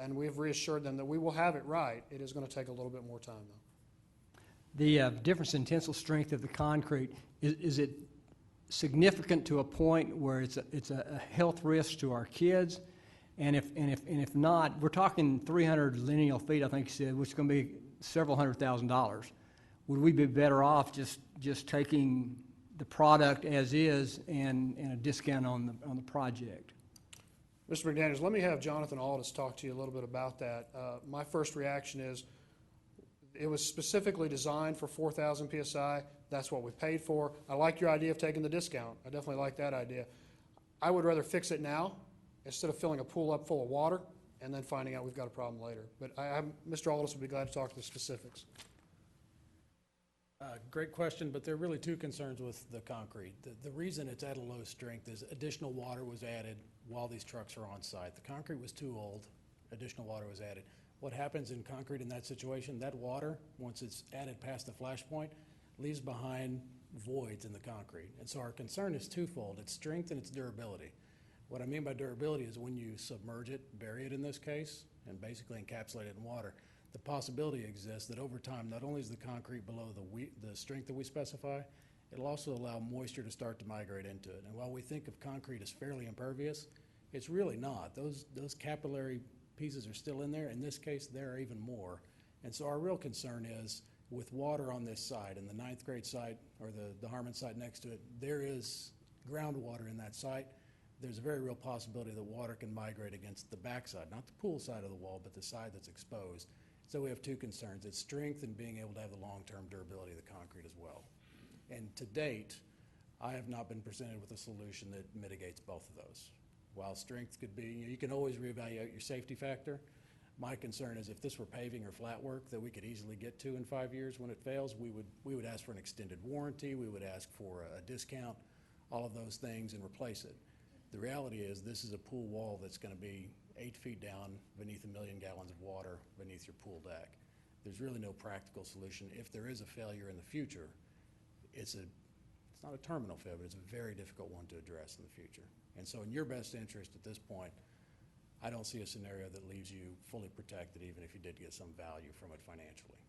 and we've reassured them that we will have it right. It is going to take a little bit more time, though. The difference in tensile strength of the concrete, is it significant to a point where it's a health risk to our kids? And if not, we're talking 300 lineal feet, I think you said, which is going to be several $100,000. Would we be better off just taking the product as is and a discount on the project? Mr. McDaniels, let me have Jonathan Aldis talk to you a little bit about that. My first reaction is it was specifically designed for 4,000 psi. That's what we paid for. I like your idea of taking the discount. I definitely like that idea. I would rather fix it now instead of filling a pool up full of water and then finding out we've got a problem later. But Mr. Aldis would be glad to talk to the specifics. Great question, but there are really two concerns with the concrete. The reason it's at a low strength is additional water was added while these trucks are on site. The concrete was too old, additional water was added. What happens in concrete in that situation, that water, once it's added past the flash point, leaves behind voids in the concrete. And so our concern is twofold, its strength and its durability. What I mean by durability is when you submerge it, bury it in this case, and basically encapsulate it in water, the possibility exists that over time, not only is the concrete below the strength that we specify, it'll also allow moisture to start to migrate into it. And while we think of concrete as fairly impervious, it's really not. Those capillary pieces are still in there. In this case, there are even more. And so our real concern is with water on this site, and the 9th grade site, or the Harmon site next to it, there is groundwater in that site. There's a very real possibility that water can migrate against the backside, not the pool side of the wall, but the side that's exposed. So we have two concerns. It's strength and being able to have the long-term durability of the concrete as well. And to date, I have not been presented with a solution that mitigates both of those. While strength could be, you can always reevaluate your safety factor. My concern is if this were paving or flat work that we could easily get to in 5 years when it fails, we would ask for an extended warranty, we would ask for a discount, all of those things, and replace it. The reality is this is a pool wall that's going to be 8 feet down beneath 1 million gallons of water beneath your pool deck. There's really no practical solution. If there is a failure in the future, it's not a terminal failure, but it's a very difficult one to address in the future. And so in your best interest at this point, I don't see a scenario that leaves you fully protected even if you did get some value from it financially.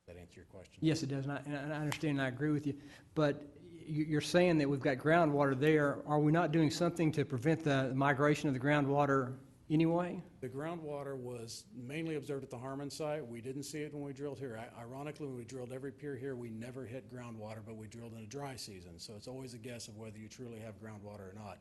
Does that answer your question? Yes, it does, and I understand and I agree with you. But you're saying that we've got groundwater there. Are we not doing something to prevent the migration of the groundwater anyway? The groundwater was mainly observed at the Harmon site. We didn't see it when we drilled here. Ironically, when we drilled every pier here, we never hit groundwater, but we drilled in a dry season. So it's always a guess of whether you truly have groundwater or not.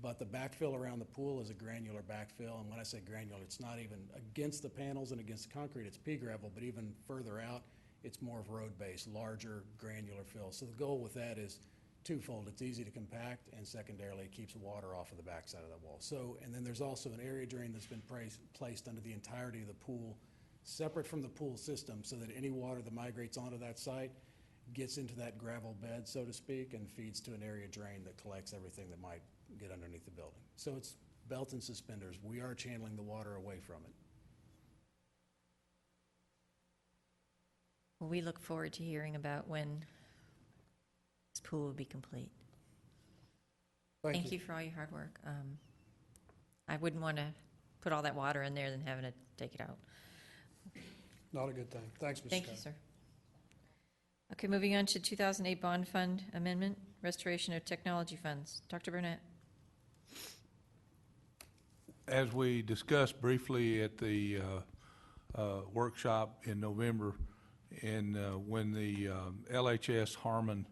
But the backfill around the pool is a granular backfill. And when I say granular, it's not even against the panels and against the concrete. It's pea gravel, but even further out, it's more of road-based, larger granular fill. So the goal with that is twofold. It's easy to compact, and secondarily, it keeps water off of the backside of that wall. So, and then there's also an area drain that's been placed under the entirety of the pool, separate from the pool system, so that any water that migrates onto that site gets into that gravel bed, so to speak, and feeds to an area drain that collects everything that might get underneath the building. So it's belt and suspenders. We are channeling the water away from it. Well, we look forward to hearing about when this pool will be complete. Thank you for all your hard work. I wouldn't want to put all that water in there than having to take it out. Not a good thing. Thanks, Mr. Thank you, sir. Okay, moving on to 2008 Bond Fund Amendment, Restoration of Technology Funds. Dr. Burnett. As we discussed briefly at the workshop in November, and when the LHS Harmon,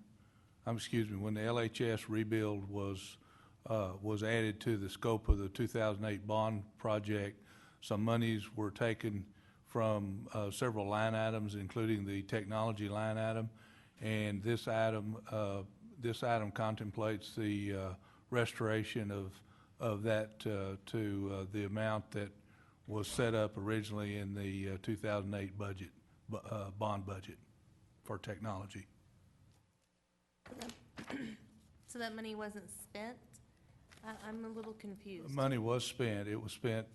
when the LHS rebuild was added to the scope of the 2008 bond project, some monies were taken from several line items, including the technology line item, and this item contemplates the restoration of that to the amount that was set up originally in the 2008 budget. Bond budget for technology. So that money wasn't spent? I'm a little confused. Money was spent. It was spent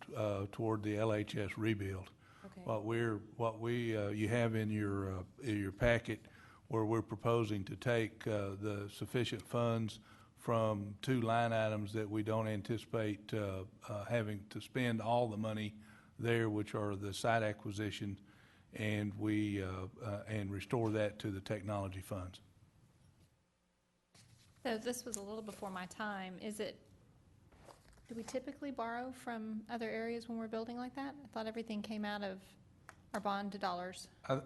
toward the LHS rebuild. Okay. You have in your packet where we're proposing to take the sufficient funds from two line items that we don't anticipate having to spend all the money there, which are the site acquisition, and and restore that to the technology funds. So this was a little before my time. Do we typically borrow from other areas when we're building like that? I thought everything came out of our bond dollars. I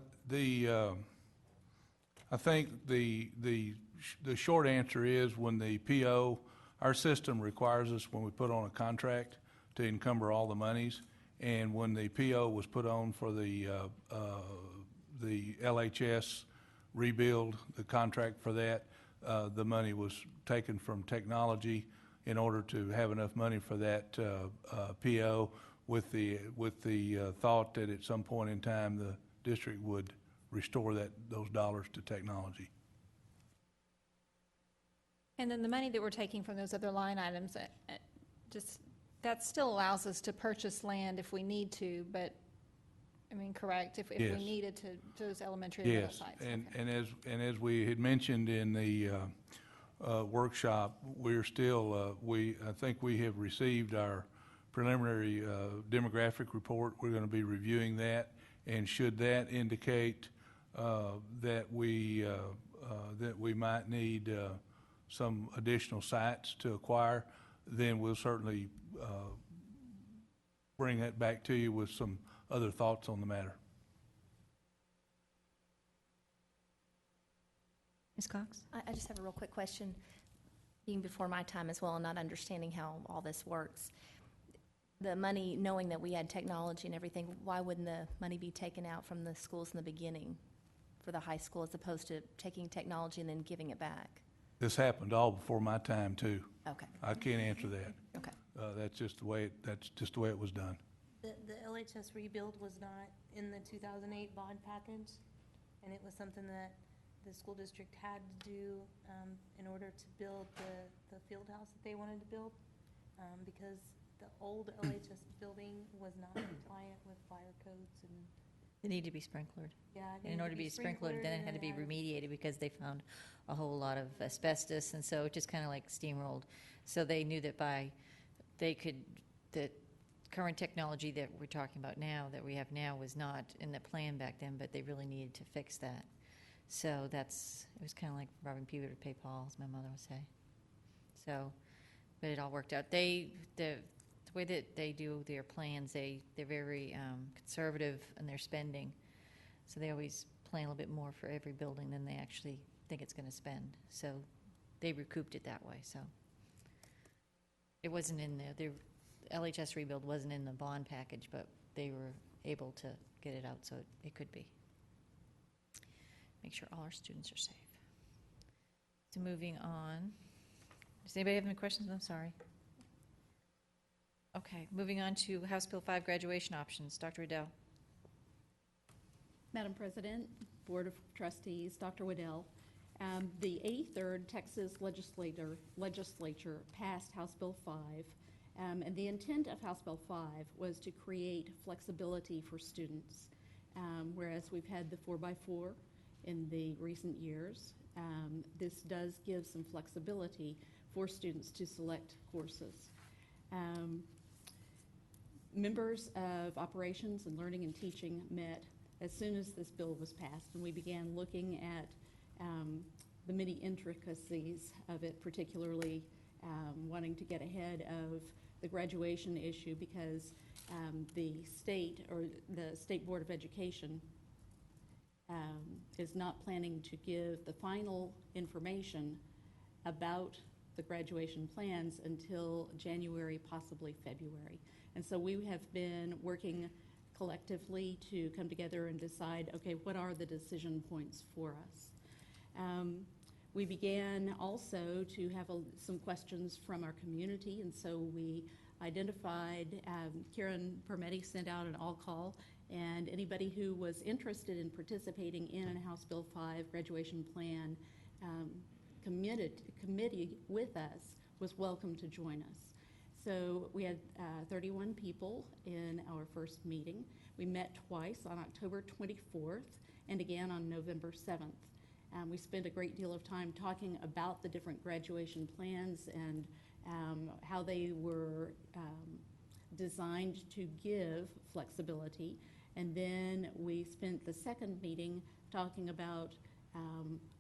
think the short answer is when the PO, our system requires us when we put on a contract to encumber all the monies. And when the PO was put on for the LHS rebuild, the contract for that, the money was taken from technology in order to have enough money for that PO, with the thought that at some point in time the district would restore those dollars to technology. And then the money that we're taking from those other line items, that still allows us to purchase land if we need to, but, I mean, correct, if Yes. we needed to those elementary and middle Yes, sites. and as we had mentioned in the workshop, we're still, I think we have received our preliminary demographic report. We're going to be reviewing that, and should that indicate that we might need some additional sites to acquire, then we'll certainly bring that back to you with some other thoughts on the matter. Ms. Cox? I just have a real quick question, being before my time as well and not understanding how all this works. The money, knowing that we had technology and everything, why wouldn't the money be taken out from the schools in the beginning for the high school as opposed to taking technology and then giving it back? This happened all before my time too. Okay. I can't answer that. Okay. That's just the way it was done. The LHS rebuild was not in the 2008 bond package, and it was something that the school district had to do in order to build the field house that they wanted to build, because the old LHS building was not compliant with fire codes and. They need to be sprinklered. Yeah, it And needed in to order to be be sprinklered, sprinklered, then it and had to be then remediated because they found a whole lot of asbestos, and so it just kind of like steamrolled. So they knew that the current technology that we're talking about now, that we have now, was not in the plan back then, but they really needed to fix that. So it was kind of like robbing Peter to pay Paul, as my mother would say. So, but it all worked out. The way that they do their plans, they're very conservative in their spending. So they always plan a little bit more for every building than they actually think it's going to spend. So they recouped it that way. So it wasn't in the LHS rebuild wasn't in the bond package, but they were able to get it out so it could be. Make sure all our students are safe. So moving on. Does anybody have any questions? I'm sorry. Okay, moving on to House Bill 5 graduation options. Dr. Riddell. Madam President, Board of Trustees, Dr. Waddell, the 83rd Texas Legislature passed House Bill 5, and the intent of House Bill 5 was to create flexibility for students. Whereas we've had the 4x4 in the recent years, this does give some flexibility for students to select courses. Members of Operations and Learning and Teaching met as soon as this bill was passed, and we began looking at the many intricacies of it, particularly wanting to get ahead of the graduation issue because the state Board of Education is not planning to give the final information about the graduation plans until January, possibly February. And so we have been working collectively to come together and decide, okay, what are the decision points for us? We began also to have some questions from our community, and so we identified, Karen Permetti sent out an all-call, and anybody who was interested in participating in a House Bill 5 graduation plan committee with us was welcome to join us. So we had 31 people in our first meeting. We met twice on October 24th and again on November 7th. We spent a great deal of time talking about the different graduation plans and how they were designed to give flexibility. And then we spent the second meeting talking about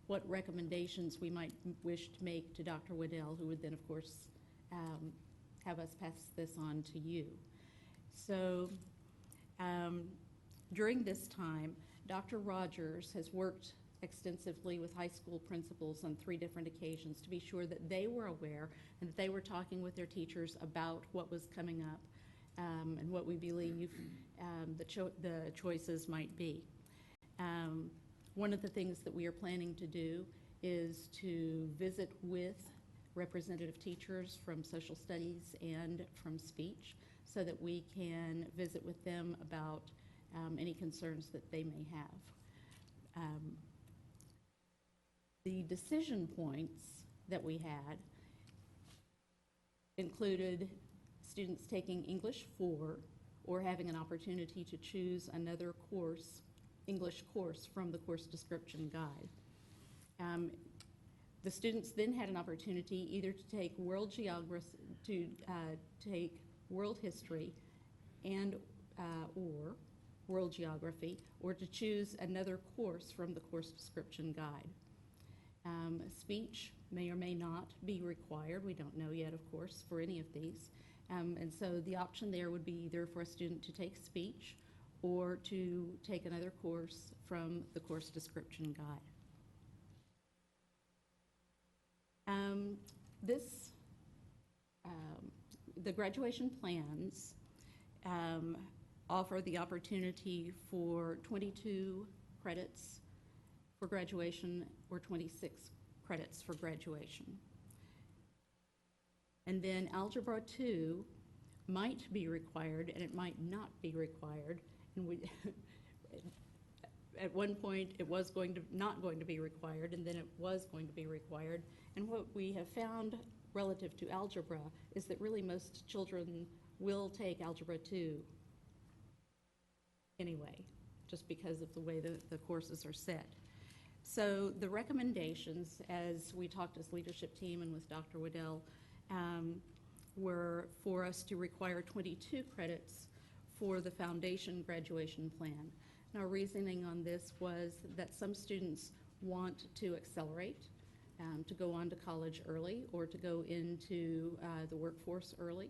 what recommendations we might wish to make to Dr. Waddell, who would then, of course, have us pass this on to you. So during this time, Dr. Rogers has worked extensively with high school principals on 3 different occasions to be sure that they were aware and that they were talking with their teachers about what was coming up and what we believe the choices might be. One of the things that we are planning to do is to visit with representative teachers from social studies and from speech so that we can visit with them about any concerns that they may have. The decision points that we had included students taking English 4 or having an opportunity to choose another course, English course, from the course description guide. The students then had an opportunity either to take world geography, to take world history and or world geography, or to choose another course from the course description guide. Speech may or may not be required. We don't know yet, of course, for any of these. And so the option there would be either for a student to take speech or to take another course from the course description guide. The graduation plans offer the opportunity for 22 credits for graduation or 26 credits for graduation. And then Algebra 2 might be required and it might not be required. And we at one point it was not going to be required, and then it was going to be required. And what we have found relative to algebra is that really most children will take Algebra 2 anyway, just because of the way the courses are set. So the recommendations, as we talked as leadership team and with Dr. Waddell, were for us to require 22 credits for the foundation graduation plan. And our reasoning on this was that some students want to accelerate, to go on to college early or to go into the workforce early.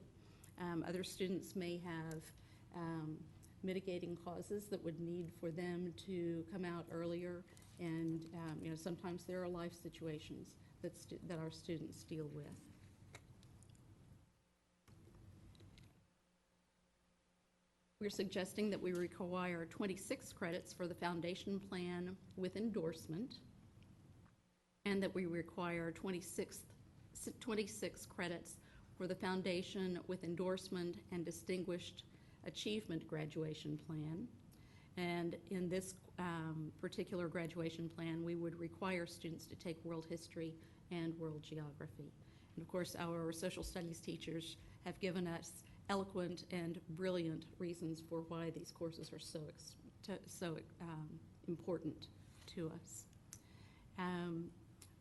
Other students may have mitigating causes that would need for them to come out earlier, and sometimes there are life situations that our students deal with. We're suggesting that we require 26 credits for the foundation plan with endorsement, and that we require 26 credits for the foundation with endorsement and distinguished achievement graduation plan. And in this particular graduation plan, we would require students to take world history and world geography. And of course, our social studies teachers have given us eloquent and brilliant reasons for why these courses are so important to us.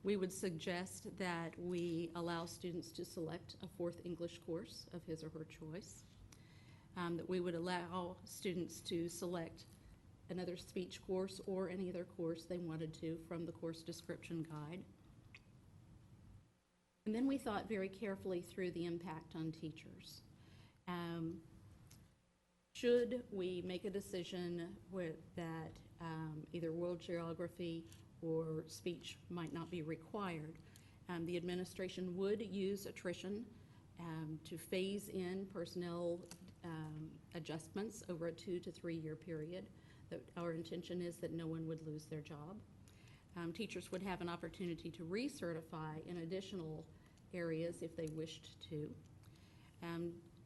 We would suggest that we allow students to select a fourth English course of his or her choice, that we would allow students to select another speech course or any other course they wanted to from the course description guide. And then we thought very carefully through the impact on teachers. Should we make a decision that either world geography or speech might not be required, the administration would use attrition to phase in personnel adjustments over a 2 to 3 year period. Our intention is that no one would lose their job. Teachers would have an opportunity to recertify in additional areas if they wished to.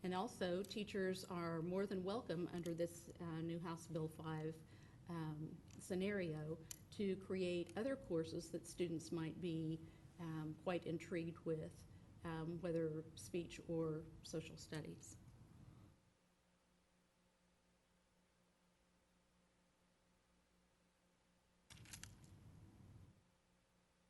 And also, teachers are more than welcome under this new House Bill 5 scenario to create other courses that students might be quite intrigued with, whether speech or social studies.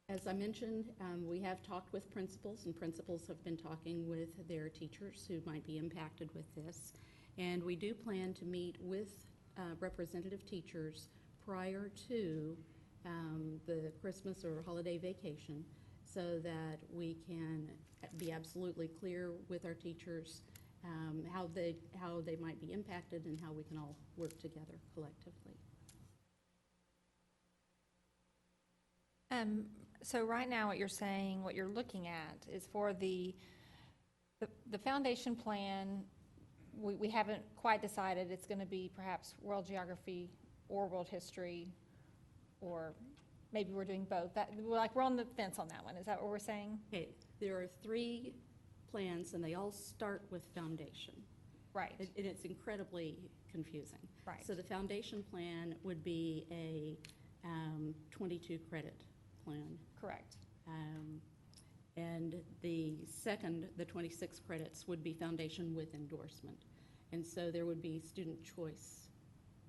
As I mentioned, we have talked with principals, and principals have been talking with their teachers who might be impacted with this. And we do plan to meet with representative teachers prior to the Christmas or holiday vacation so that we can be absolutely clear with our teachers how they might be impacted and how we can all work together collectively. So right now what you're saying, what you're looking at is for the foundation plan, we haven't quite decided. It's going to be perhaps world geography or world history, or maybe we're doing both. We're on the fence on that one. Is that what we're saying? Okay, there are 3 plans and they all start with foundation. Right. And it's incredibly confusing. Right. So the foundation plan would be a 22 credit plan. Correct. And the second, the 26 credits, would be foundation with endorsement. And so there would be student choice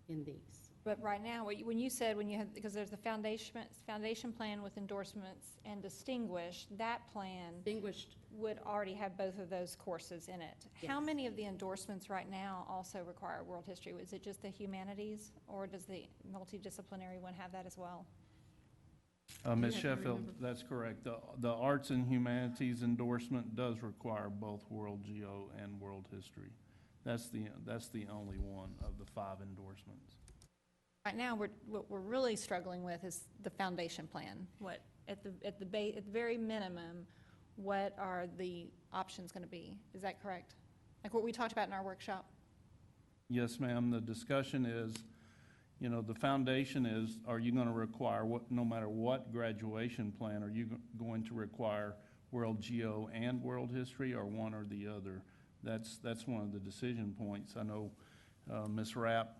in these. But right now, when you said, because there's the foundation plan with endorsements and distinguished, that plan would already have both of those courses in it. Yes. How many of the endorsements right now also require world history? Is it just the humanities, or does the multidisciplinary one have that as well? Ms. Sheffield, that's correct. The arts and humanities endorsement does require both World Geo and World History. That's the only one of the 5 endorsements. Right now, what we're really struggling with is the foundation plan. What, at the very minimum, what are the options going to be? Is that correct? Like what we talked about in our workshop? Yes, ma'am. The discussion is, the foundation is, are you going to require, no matter what graduation plan, are you going to require World Geo and World History, or one or the other? That's one of the decision points. I know Ms. Rapp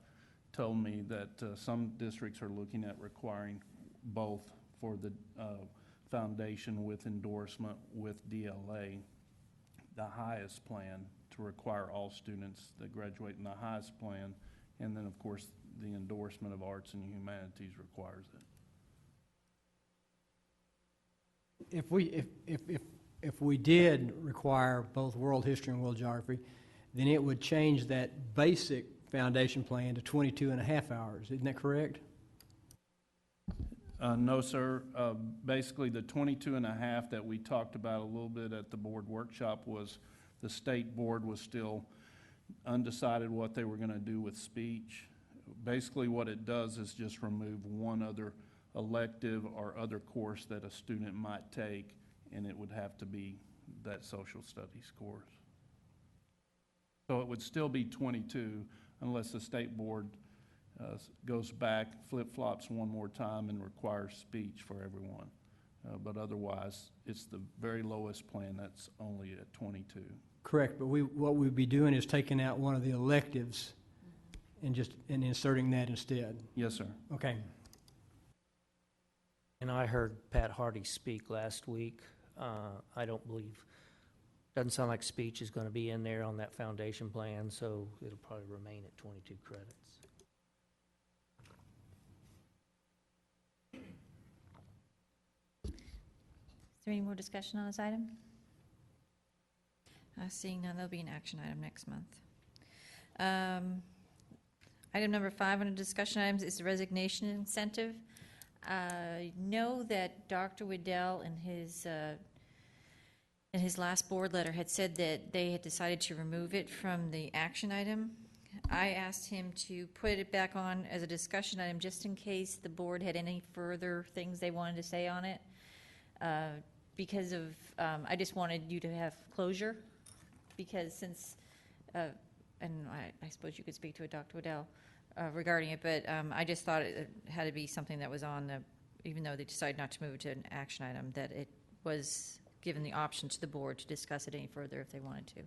told me that some districts are looking at requiring both for the foundation with endorsement with DLA, the highest plan to require all students that graduate in the highest plan, and then of course the endorsement of arts and humanities requires it. If we did require both world history and world geography, then it would change that basic foundation plan to 22 and a half hours. Isn't that correct? No, sir. Basically, the 22 and a half that we talked about a little bit at the board workshop was the state board was still undecided what they were going to do with speech. Basically, what it does is just remove one other elective or other course that a student might take, and it would have to be that social studies course. So it would still be 22 unless the state board goes back, flip-flops one more time, and requires speech for everyone. But otherwise, it's the very lowest plan that's only at 22. Correct, but what we'd be doing is taking out one of the electives and inserting that instead. Yes, sir. Okay. And I heard Pat Hardy speak last week. I don't believe, doesn't sound like speech is going to be in there on that foundation plan, so it'll probably remain at 22 credits. Is there any more discussion on this item? Seeing none, there'll be an action item next month. Item number 5 under discussion items is the resignation incentive. I know that Dr. Waddell in his last board letter had said that they had decided to remove it from the action item. I asked him to put it back on as a discussion item just in case the board had any further things they wanted to say on it. Because of, I just wanted you to have closure, because since, and I suppose you could speak to it, Dr. Waddell, regarding it, but I just thought it had to be something that was on the, even though they decided not to move it to an action item, that it was given the option to the board to discuss it any further if they wanted to.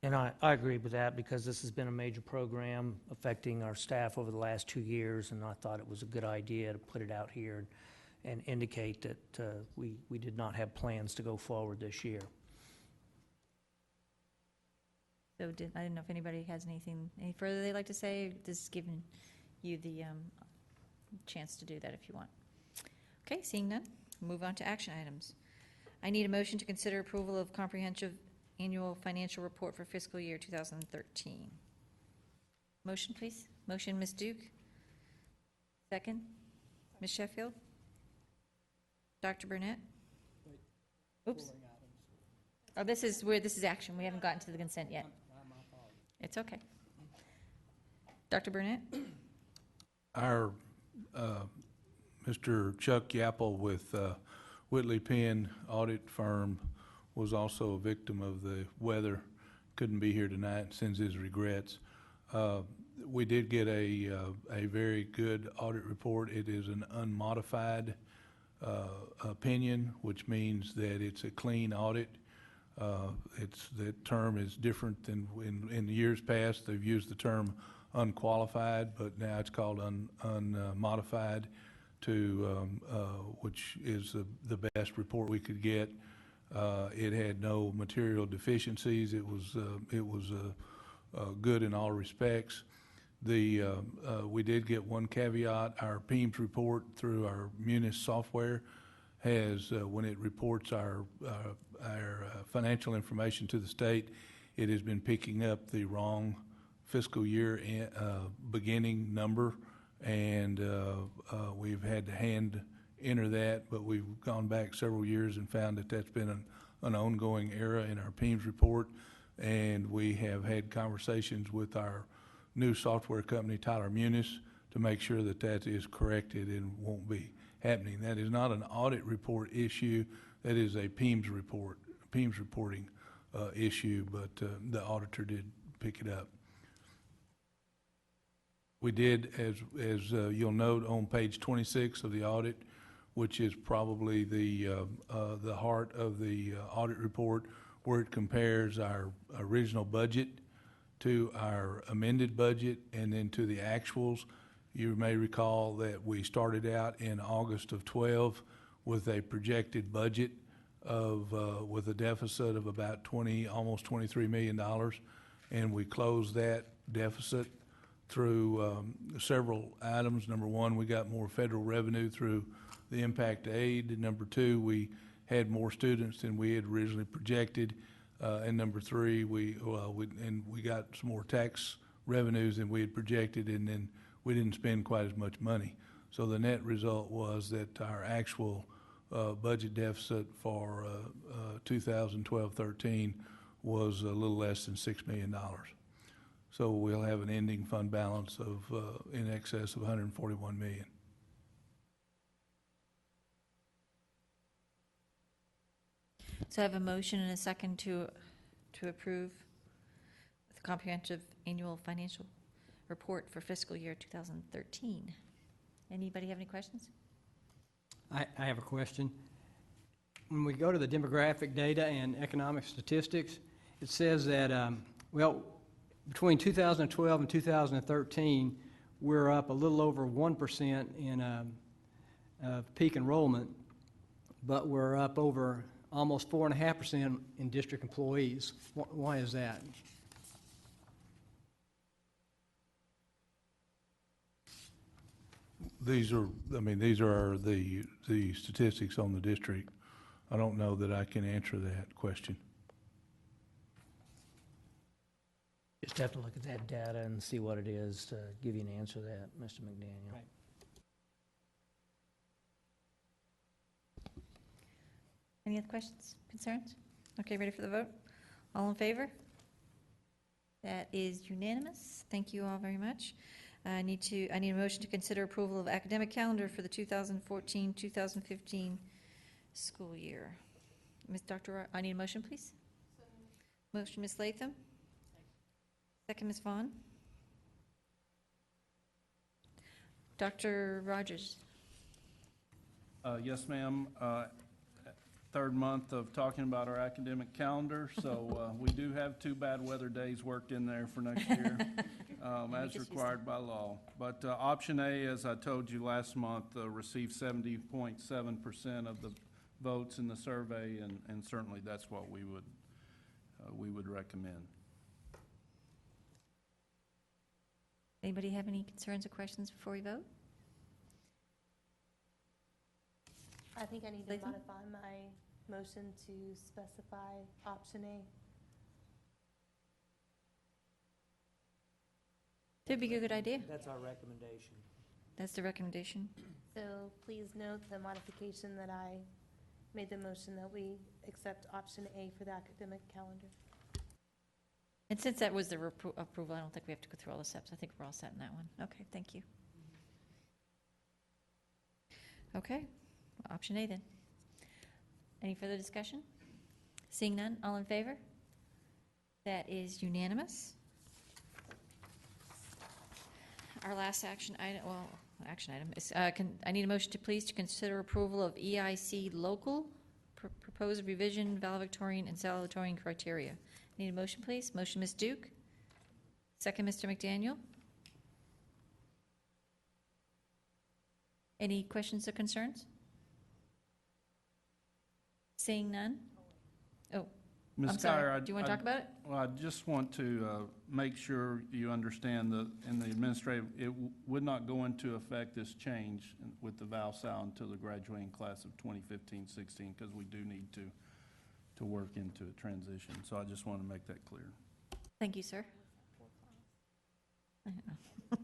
And I agree with that, because this has been a major program affecting our staff over the last 2 years, and I thought it was a good idea to put it out here and indicate that we did not have plans to go forward this year. So I didn't know if anybody has any further they'd like to say. This is giving you the chance to do that if you want. Okay, seeing none, move on to action items. I need a motion to consider approval of comprehensive annual financial report for fiscal year 2013. Motion, please. Motion, Ms. Duke. Second, Ms. Sheffield. Dr. Burnett. Oops. Oh, this is action. We haven't gotten to the consent yet. It's okay. Dr. Burnett? Our Mr. Chuck Yapple with Whitley Penn Audit Firm was also a victim of the weather. Couldn't be here tonight, sends his regrets. We did get a very good audit report. It is an unmodified opinion, which means that it's a clean audit. The term is different than in years past. They've used the term unqualified, but now it's called unmodified, which is the best report we could get. It had no material deficiencies. It was good in all respects. We did get one caveat. Our PEMS report through our Munis software has, when it reports our financial information to the state, it has been picking up the wrong fiscal year beginning number, and we've had to hand enter that, but we've gone back several years and found that that's been an ongoing error in our PEMS report, and we have had conversations with our new software company, Tyler Munis, to make sure that that is corrected and won't be happening. That is not an audit report issue. That is a PEMS reporting issue, but the auditor did pick it up. We did, as you'll note on page 26 of the audit, which is probably the heart of the audit report, where it compares our original budget to our amended budget and then to the actuals. You may recall that we started out in August of 12 with a projected budget with a deficit of about almost $23 million, and we closed that deficit through several items. Number one, we got more federal revenue through the impact aid. Number two, we had more students than we had originally projected. And number three, we got some more tax revenues than we had projected, and then we didn't spend quite as much money. So the net result was that our actual budget deficit for 2012-13 was a little less than $6 million. So we'll have an ending fund balance of in excess of $141 million. So I have a motion and a second to approve the comprehensive annual financial report for fiscal year 2013. Anybody have any questions? I have a question. When we go to the demographic data and economic statistics, it says that, between 2012 and 2013, we're up a little over 1% in peak enrollment, but we're up over almost 4.5% in district employees. Why is that? These are the statistics on the district. I don't know that I can answer that question. Just have to look at that data and see what it is to give you an answer to that, Mr. McDaniel. Right. Any other questions, concerns? Okay, ready for the vote? All in favor? That is unanimous. Thank you all very much. I need a motion to consider approval of academic calendar for the 2014-2015 school year. I need a motion, please. Motion, Ms. Latham. Second, Ms. Vaughn. Dr. Rogers. Yes, ma'am. Third month of talking about our academic calendar, so we do have 2 bad weather days worked in there for next year, as required by law. But option A, as I told you last month, received 70.7% of the votes in the survey, and certainly that's what we would recommend. Anybody have any concerns or questions before we vote? I think I need to modify my motion to specify option A. That'd be a good idea. That's our recommendation. That's the recommendation. So please note the modification that I made the motion that we accept option A for the academic calendar. And since that was the approval, I don't think we have to go through all the steps. I think we're all set in that one. Okay, thank you. Okay, option A then. Any further discussion? Seeing none, all in favor? That is unanimous. Our last action item is, I need a motion to please to consider approval of EIC local proposed revision valedictorian and salutatorian criteria. Need a motion, please? Motion, Ms. Duke. Second, Mr. McDaniel. Any questions or concerns? Seeing none? Oh, Ms. I'm sorry. Kyer, Do you want to talk about it? Well, I just want to make sure you understand that in the administrative, it would not go into effect, this change with the ValSal until the graduating class of 2015-16, because we do need to work into a transition. So I just want to make that clear. Thank you, sir. I know.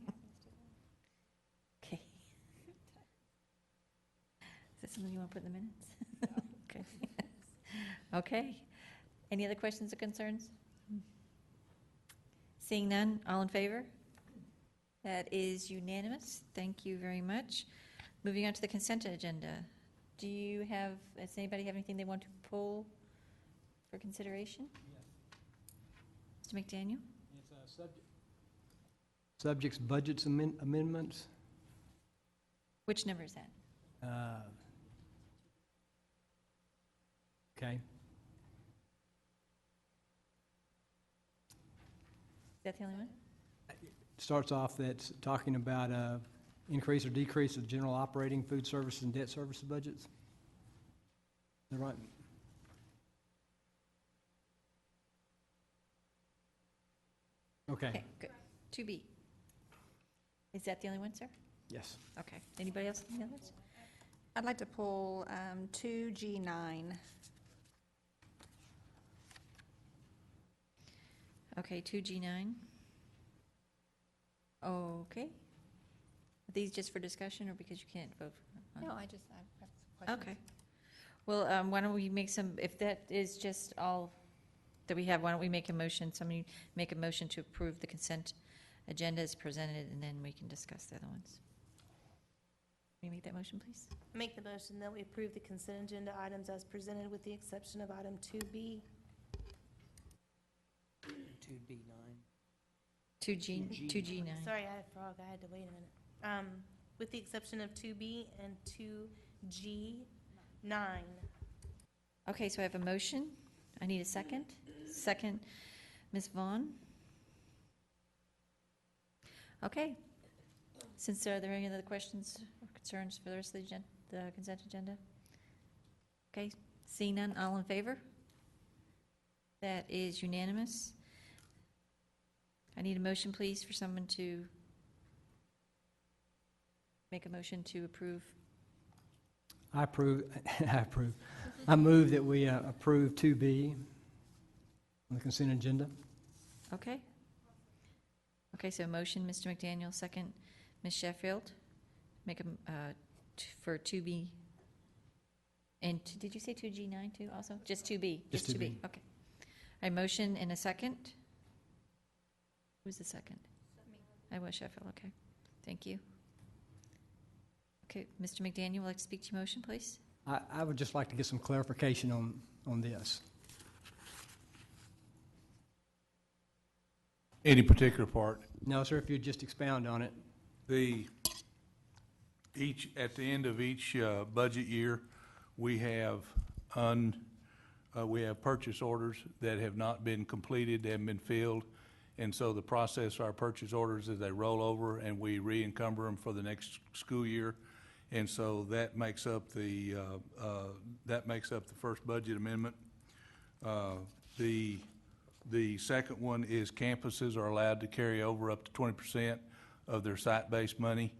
Okay. Is that something you want to put in the minutes? Okay. Okay. Any other questions or concerns? Seeing none, all in favor? That is unanimous. Thank you very much. Moving on to the consent agenda. Does anybody have anything they want to pull for consideration? Mr. McDaniel? Subjects, budgets, amendments. Which number is that? Okay. Is that the only one? Starts off that's talking about increase or decrease of general operating, food services, and debt services budgets. Is that right? Okay. Good. 2B. Is that the only one, sir? Yes. Okay. Anybody else in the others? I'd like to pull 2G9. Okay, 2G9. Okay. Are these just for discussion or because you can't vote? No, I have some questions. Okay. Well, why don't we make some, if that is just all that we have, why don't we make a motion, somebody make a motion to approve the consent agenda as presented, and then we can discuss the other ones. Can you make that motion, please? Make the motion that we approve the consent agenda items as presented with the exception of item 2B. 2G9. Sorry, I had a frog. I had to wait a minute. With the exception of 2B and 2G9. Okay, so I have a motion. I need a second. Second, Ms. Vaughn. Okay. Since are there any other questions or concerns for the rest of the consent agenda? Okay, seeing none, all in favor? That is unanimous. I need a motion, please, for someone to make a motion to approve. I approve. I approve. I move that we approve 2B on the consent agenda. Okay. Okay, so a motion, Mr. McDaniel, second, Ms. Sheffield. Make a, for 2B. And did you say 2G9 too also? Just 2B? Just 2B. Okay. A motion and a second. Who's the second? I was Sheffield, okay. Thank you. Okay, Mr. McDaniel, would like to speak to your motion, please? I would just like to get some clarification on this. Any particular part? No, sir, if you'd just expound on it. At the end of each budget year, we have purchase orders that have not been completed, they haven't been filled, and so the process of our purchase orders is they roll over and we re-encumber them for the next school year, and so that makes up the first budget amendment. The second one is campuses are allowed to carry over up to 20% of their site-based money.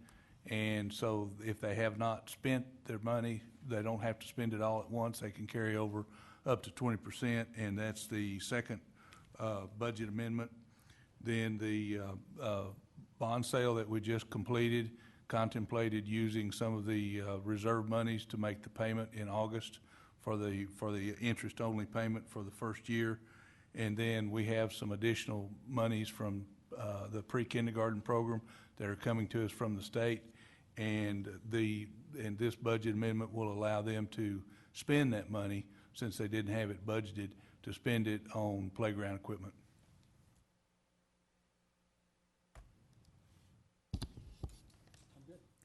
And so if they have not spent their money, they don't have to spend it all at once. They can carry over up to 20%, and that's the second budget amendment. Then the bond sale that we just completed contemplated using some of the reserve monies to make the payment in August for the interest-only payment for the first year. And then we have some additional monies from the pre-kindergarten program that are coming to us from the state. And this budget amendment will allow them to spend that money, since they didn't have it budgeted, to spend it on playground equipment.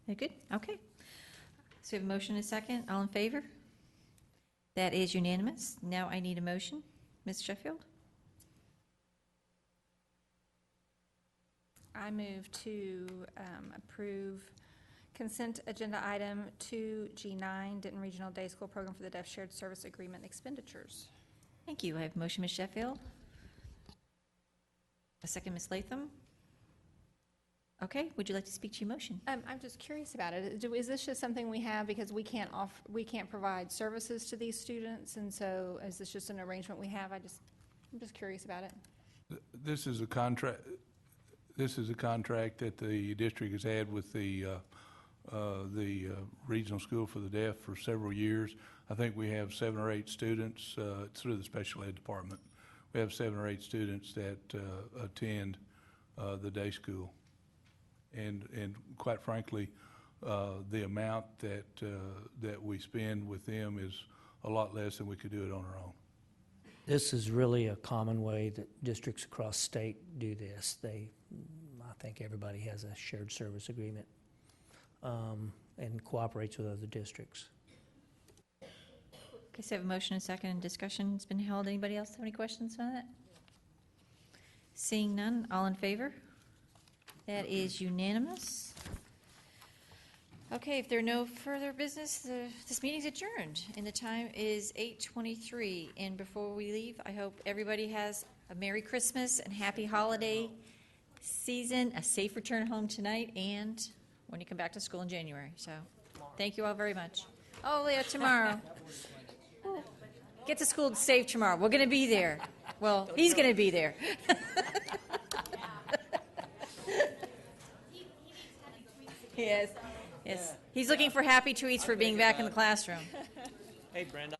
You good? Okay. So we have a motion and a second. All in favor? That is unanimous. Now I need a motion. Ms. Sheffield? I move to approve Consent agenda item 2G9, Denton Regional Day School Program for the Deaf Shared Service Agreement expenditures. Thank you. I have a motion, Ms. Sheffield. A second, Ms. Latham. Okay, would you like to speak to your motion? I'm just curious about it. Is this just something we have because we can't provide services to these students, and so is this just an arrangement we have? I'm just curious about it. This is a contract. This is a contract that the district has had with the regional school for the deaf for several years. I think we have 7 or 8 students through the special ed department. We have 7 or 8 students that attend the day school, and quite frankly, the amount that we spend with them is a lot less than we could do it on our own. This is really a common way that districts across state do this. I think everybody has a shared service agreement and cooperates with other districts. Okay, so I have a motion and second, and discussion has been held. Anybody else have any questions on that? Seeing none, all in favor? That is unanimous. Okay, if there are no further business, this meeting's adjourned, and the time is 8:23. And before we leave, I hope everybody has a Merry Christmas and Happy Holiday season, a safe return home tonight, and when you come back to school in January. So, thank you all very much. Oh, yeah, tomorrow. Get to school safe tomorrow. We're going to be there. Well, he's going to be there. Yes, yes. He's looking for happy tweets for being back in the classroom. Hey, Brenda.